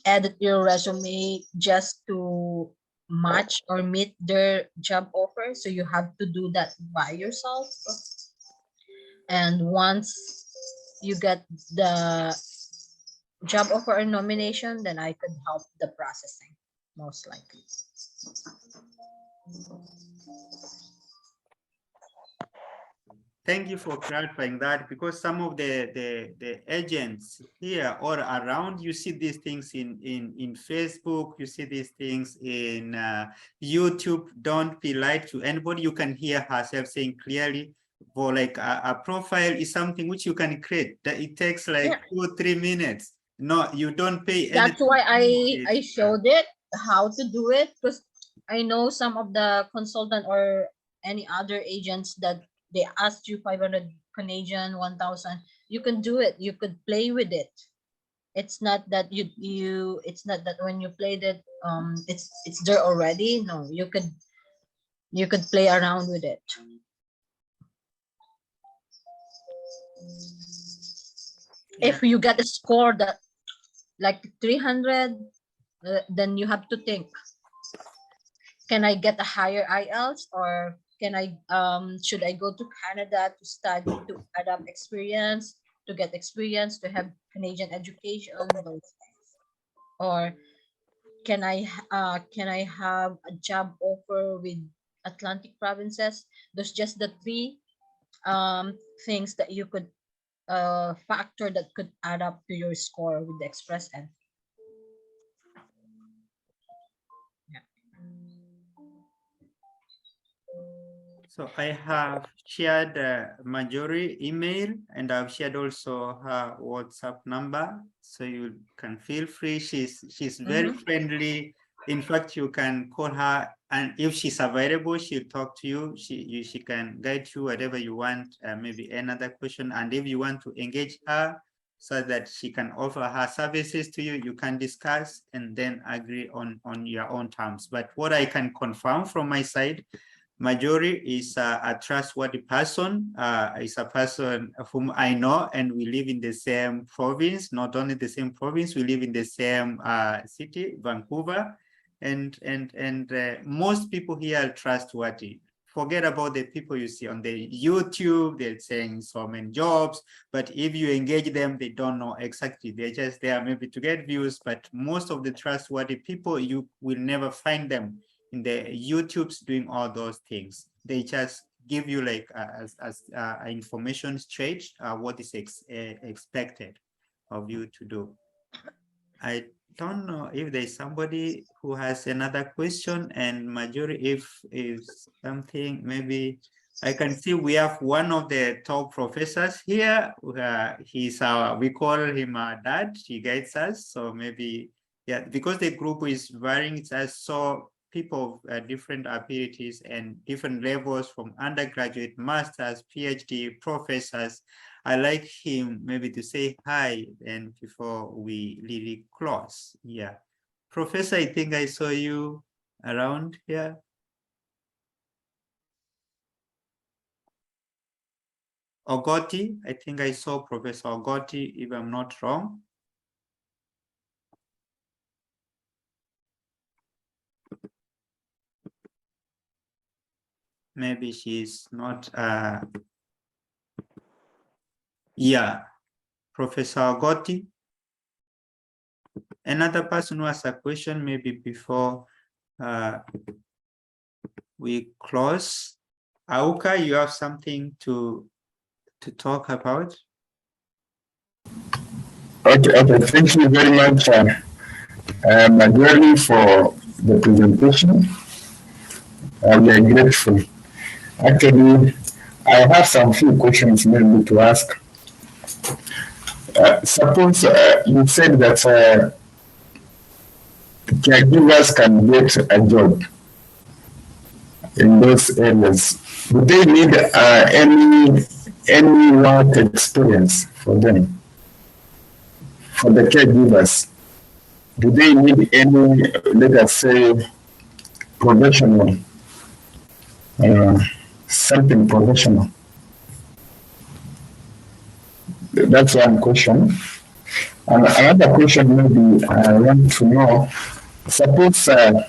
edit your resume just to match or meet their job offer. So you have to do that by yourself. And once you get the job offer or nomination, then I could help the processing, most likely. Thank you for clarifying that, because some of the agents here or around, you see these things in Facebook, you see these things in YouTube. Don't be lied to anybody. You can hear herself saying clearly, for like a profile is something which you can create, that it takes like 2 or 3 minutes. No, you don't pay anything. That's why I showed it how to do it, because I know some of the consultant or any other agents that they asked you 500 Canadian, 1,000. You can do it. You could play with it. It's not that it's not that when you played it, it's there already. No, you could play around with it. If you get a score that like 300, then you have to think, can I get a higher IELTS, or can I should I go to Canada to study, to adapt experience, to get experience, to have Canadian education, those things. Or can I have a job offer with Atlantic provinces? Those just the three things that you could factor that could add up to your score with the express entry. So I have shared Marjorie email, and I've shared also her WhatsApp number. So you can feel free. She's very friendly. In fact, you can call her, and if she's available, she'll talk to you. She can guide you whatever you want, maybe another question. And if you want to engage her so that she can offer her services to you, you can discuss and then agree on your own terms. But what I can confirm from my side, Marjorie is a trustworthy person, is a person whom I know, and we live in the same province, not only the same province, we live in the same city, Vancouver, and most people here are trustworthy. Forget about the people you see on the YouTube, they're saying so many jobs, but if you engage them, they don't know exactly. They're just there maybe to get views, but most of the trustworthy people, you will never find them in the YouTubes doing all those things. They just give you like as information straight, what is expected of you to do. I don't know if there's somebody who has another question, and Marjorie, if something, maybe I can see we have one of the top professors here. He's we call him our dad. He guides us. So maybe, yeah, because the group is varying, it's as so people of different abilities and different levels, from undergraduate, masters, PhD, professors. I like him maybe to say hi and before we really close. Yeah. Professor, I think I saw you around here. Ogoti, I think I saw Professor Ogoti, if I'm not wrong. Maybe she's not, yeah, Professor Ogoti. Another person who has a question, maybe before we close. Auka, you have something to talk about? Okay, thank you very much, Marjorie, for the presentation. We are grateful. Actually, I have some few questions maybe to ask. Suppose you said that caregivers can get a job in those areas. Do they need any work experience for them? For the caregivers, do they need any, let us say, professional, something professional? That's one question. And another question maybe I want to know, suppose the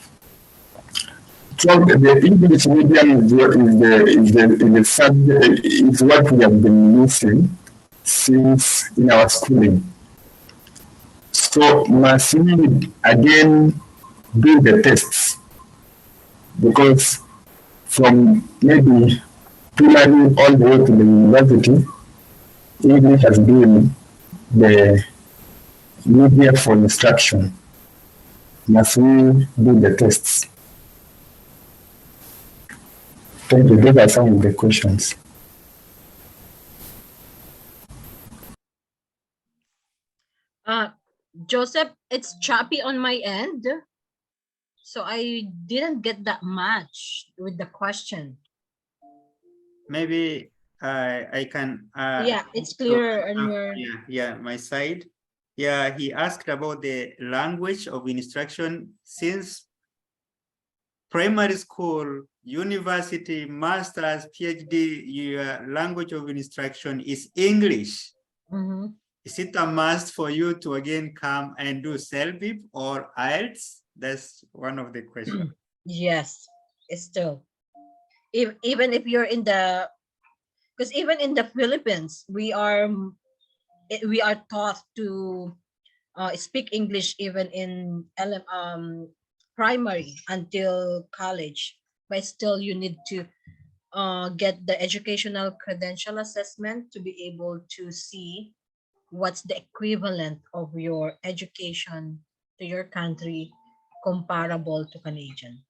English medium is what we have been using since in our schooling. So must we again do the tests? Because from maybe primary all the way to the university, English has been the media for instruction. Must we do the tests? Thank you. Those are some of the questions. Joseph, it's choppy on my end, so I didn't get that much with the question. Maybe I can. Yeah, it's clearer on your. Yeah, my side. Yeah, he asked about the language of instruction. Since primary school, university, master's, PhD, your language of instruction is English. Mhm. Is it a must for you to again come and do CELBIP or IELTS? That's one of the questions. Yes, it's still. Even if you're in the, because even in the Philippines, we are taught to speak English even in primary until college, but still you need to get the educational credential assessment to be able to see what's the equivalent of your education to your country comparable to Canadian.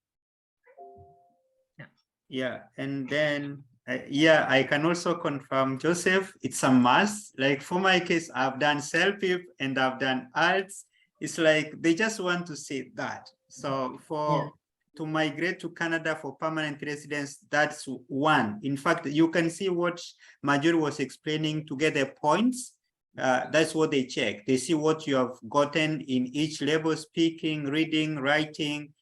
Yeah, and then yeah, I can also confirm, Joseph, it's a must. Like for my case, I've done CELBIP and I've done IELTS. It's like they just want to say that. So for to migrate to Canada for permanent residence, that's one. In fact, you can see what Marjorie was explaining to get the points. That's what they check. They see what you have gotten in each level: speaking, reading, writing,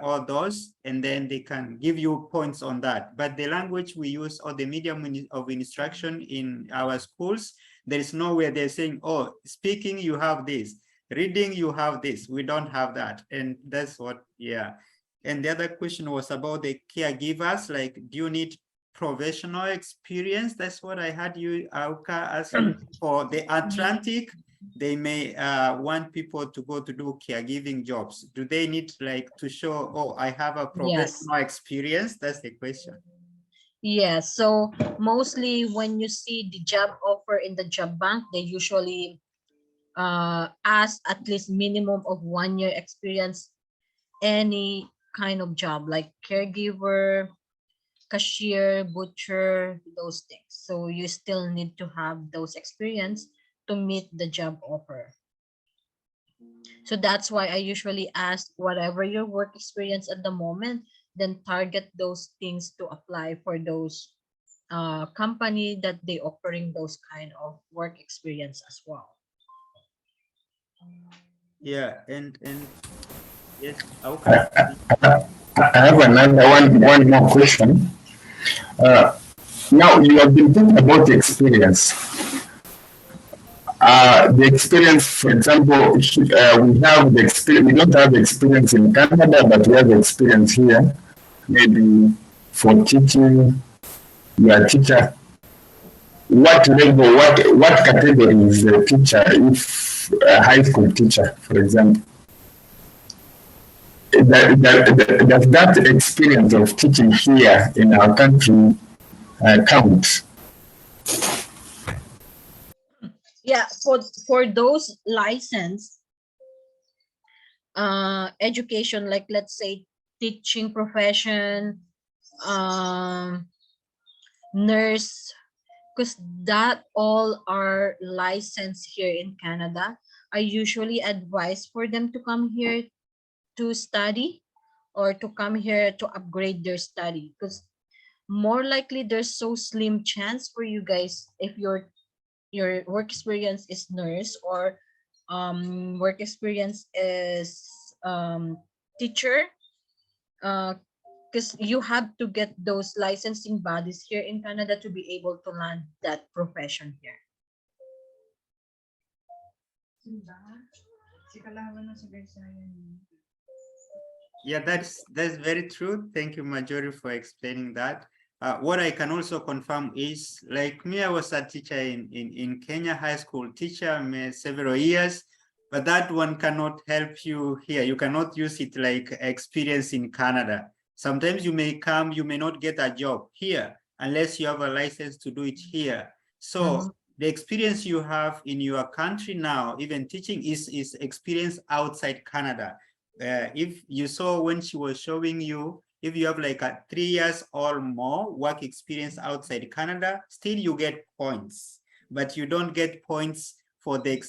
all those, and then they can give you points on that. But the language we use or the medium of instruction in our schools, there is nowhere they're saying, oh, speaking, you have this, reading, you have this. We don't have that. And that's what, yeah. And the other question was about the caregivers, like, do you need professional experience? That's what I had you, Auka, asking for the Atlantic. They may want people to go to do caregiving jobs. Do they need like to show, oh, I have a professional experience? That's the question. Yes, so mostly when you see the job offer in the job bank, they usually ask at least minimum of 1 year experience, any kind of job like caregiver, cashier, butcher, those things. So you still need to have those experience to meet the job offer. So that's why I usually ask whatever your work experience at the moment, then target those things to apply for those company that they offering those kind of work experience as well. Yeah, and yes, okay. I have another one more question. Now you have been talking about the experience. The experience, for example, we have the experience. We don't have experience in Canada, but we have experience here. Maybe for teaching, you are a teacher. What level, what category is the teacher? If a high school teacher, for example, does that experience of teaching here in our country count? Yeah, for those licensed education, like let's say teaching profession, nurse, because that all are licensed here in Canada. I usually advise for them to come here to study or to come here to upgrade their study, because more likely there's so slim chance for you guys if your work experience is nurse or work experience is teacher, because you have to get those licensing bodies here in Canada to be able to land that profession here. Yeah, that's very true. Thank you, Marjorie, for explaining that. What I can also confirm is, like me, I was a teacher in Kenya, high school teacher, several years, but that one cannot help you here. You cannot use it like experience in Canada. Sometimes you may come, you may not get a job here unless you have a license to do it here. So the experience you have in your country now, even teaching, is experience outside Canada. If you saw when she was showing you, if you have like a 3 years or more work experience outside Canada, still you get points, but you don't get points for the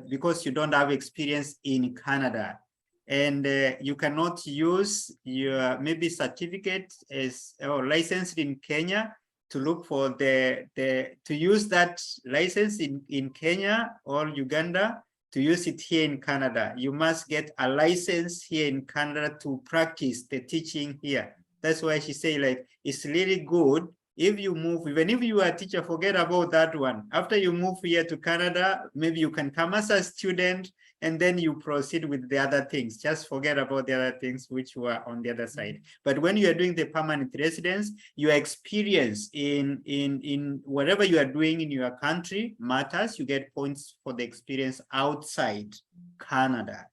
because you don't have experience in Canada. And you cannot use your maybe certificate as or licensed in Kenya to look for to use that license in Kenya or Uganda to use it here in Canada. You must get a license here in Canada to practice the teaching here. That's why she say like, it's really good if you move, even if you are a teacher, forget about that one. After you move here to Canada, maybe you can come as a student and then you proceed with the other things. Just forget about the other things which were on the other side. But when you are doing the permanent residence, your experience in whatever you are doing in your country matters. You get points for the experience outside Canada.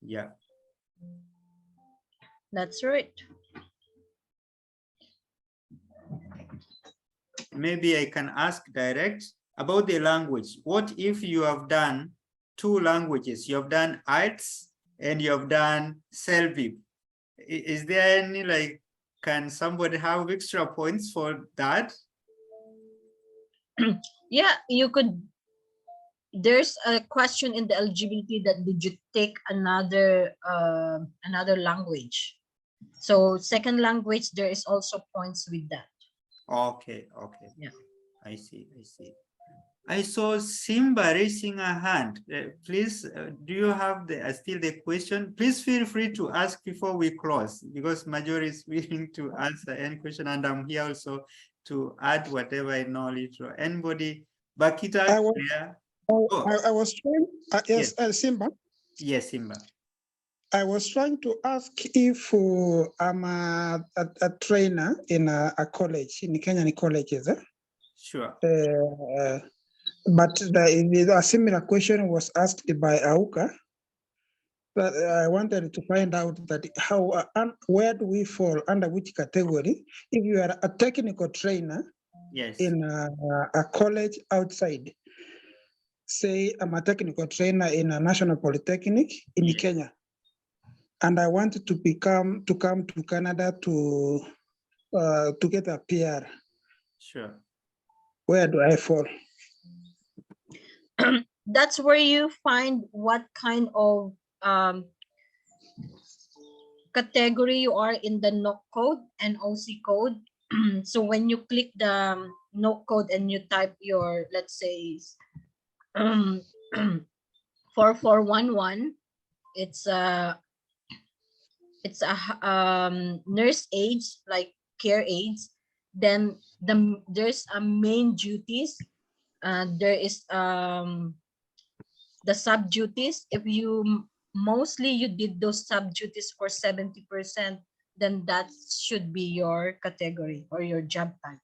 Yeah. That's right. Maybe I can ask direct about the language. What if you have done 2 languages? You have done IELTS and you have done CELVIP. Is there any, like, can somebody have extra points for that? Yeah, you could. There's a question in the eligibility that did you take another language? So second language, there is also points with that. Okay, okay. Yeah. I see, I see. I saw Simba raising a hand. Please, do you have still the question? Please feel free to ask before we close, because Majori is willing to answer any question, and I'm here also to add whatever I know little. Anybody? Bakita? I was, Yeah. I was trying, yes, Simba. Yes, Simba. I was trying to ask if I'm a trainer in a college, in Kenyan colleges. Sure. But a similar question was asked by Auka. But I wanted to find out that how, where do we fall, under which category? If you are a technical trainer, yes, in a college outside, say I'm a technical trainer in a national polytechnic in yes, Kenya, and I wanted to come to Canada to get a PR. Sure. Where do I fall? That's where you find what kind of category you are in the NOC code and OC code. So when you click the NOC code and you type your, let's say, 4411, it's a nurse aides, like care aides. Then there's a main duties. There is the sub duties. If you mostly you did those sub duties for 70%, then that should be your category or your job title.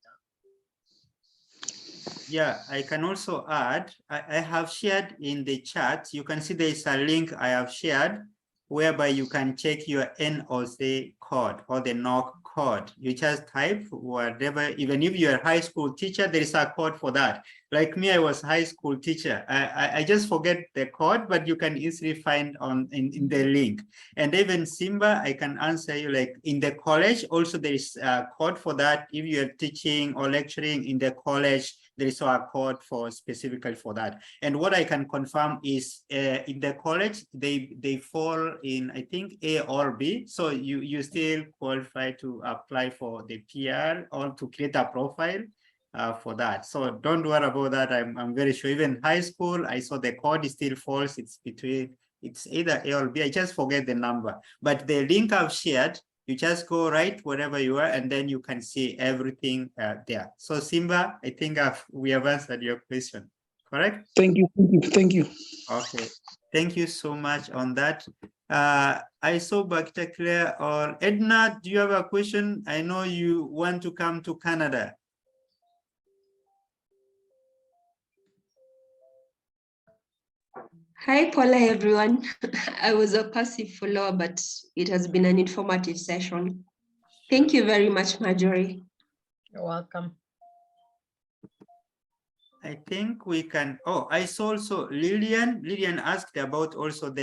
Yeah, I can also add, I have shared in the chat, you can see there is a link I have shared whereby you can check your NOC code or the NOC code. You just type whatever, even if you're a high school teacher, there is a code for that. Like me, I was a high school teacher. I just forget the code, but you can easily find in the link. And even Simba, I can answer you, like in the college, also there is a code for that. If you're teaching or lecturing in the college, there is a code for specifically for that. And what I can confirm is in the college, they fall in, I think, A or B. So you still qualify to apply for the PR or to create a profile for that. So don't worry about that. I'm very sure even high school, I saw the code is still false. It's either A or B. I just forget the number, but the link I've shared, you just go right wherever you are, and then you can see everything there. So Simba, I think we have answered your question, correct? Thank you, thank you. Okay, thank you so much on that. I saw Bakita Claire or Edna, do you have a question? I know you want to come to Canada. Hi, Paula, everyone. I was a passive follower, but it has been an informative session. Thank you very much, Marjorie. You're welcome. I think we can, oh, I saw also Lillian. Lillian asked about also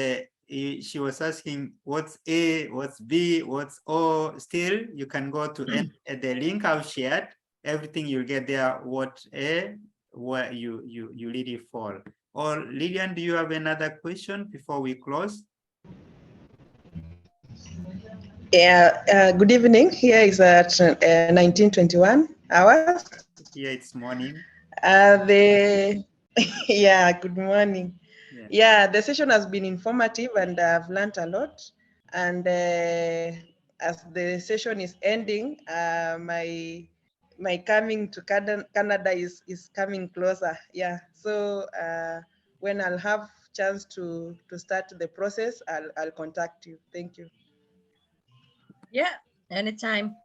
she was asking what's A, what's B, what's O. Still, you can go to the link I've shared. Everything you'll get there, what A, where you really fall. Or Lillian, do you have another question before we close? Yeah, good evening. Here is at 19:21 hours. Here it's morning. Yeah, good morning. Yeah. Yeah, the session has been informative and I've learned a lot. And as the session is ending, my coming to Canada is coming closer. Yeah, so when I'll have chance to start the process, I'll contact you. Thank you. Yeah, anytime.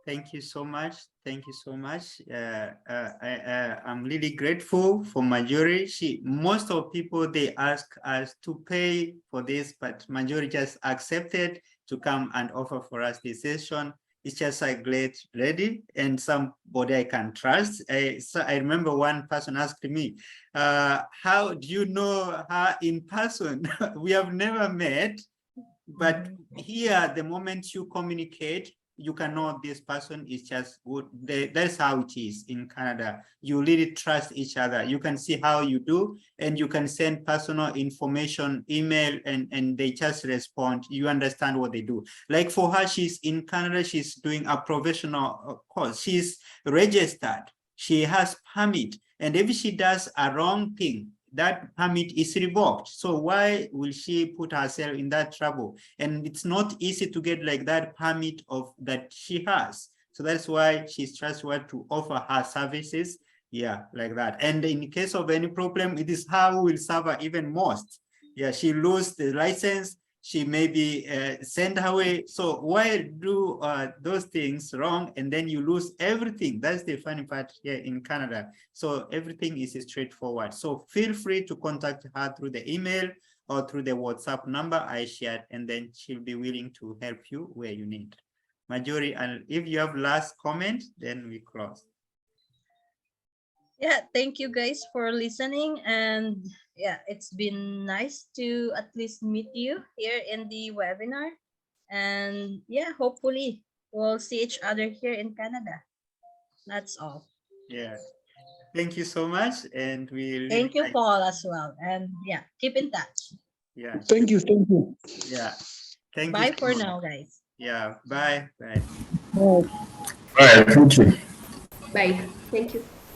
Thank you so much. Thank you so much. I'm really grateful for Marjorie. Most of people, they ask us to pay for this, but Marjorie just accepted to come and offer for us this session. It's just a great lady and somebody I can trust. So I remember one person asked me, how do you know her in person? We have never met, but here, the moment you communicate, you can know this person is just good. That's how it is in Canada. You really trust each other. You can see how you do, and you can send personal information, email, and they just respond. You understand what they do. Like for her, she's in Canada, she's doing a professional course. She's registered. She has permit. And if she does a wrong thing, that permit is revoked. So why will she put herself in that trouble? And it's not easy to get like that permit of that she has. So that's why she's trustworthy to offer her services. Yeah, like that. And in case of any problem, it is her who will suffer even most. Yeah, she lose the license. She may be sent away. So why do those things wrong and then you lose everything? That's the funny part here in Canada. So everything is straightforward. So feel free to contact her through the email or through the WhatsApp number I shared, and then she'll be willing to help you where you need. Marjorie, and if you have last comment, then we close. Yeah, thank you guys for listening. And yeah, it's been nice to at least meet you here in the webinar. And yeah, hopefully we'll see each other here in Canada. That's all. Yeah. Thank you so much. And we Thank you, Paul, as well. And yeah, keep in touch. Yeah. Thank you. Thank you. Yeah. Thank you. Bye so for much. now, guys. Yeah. Bye. Bye. Bye. All right, thank you. Bye. Thank you.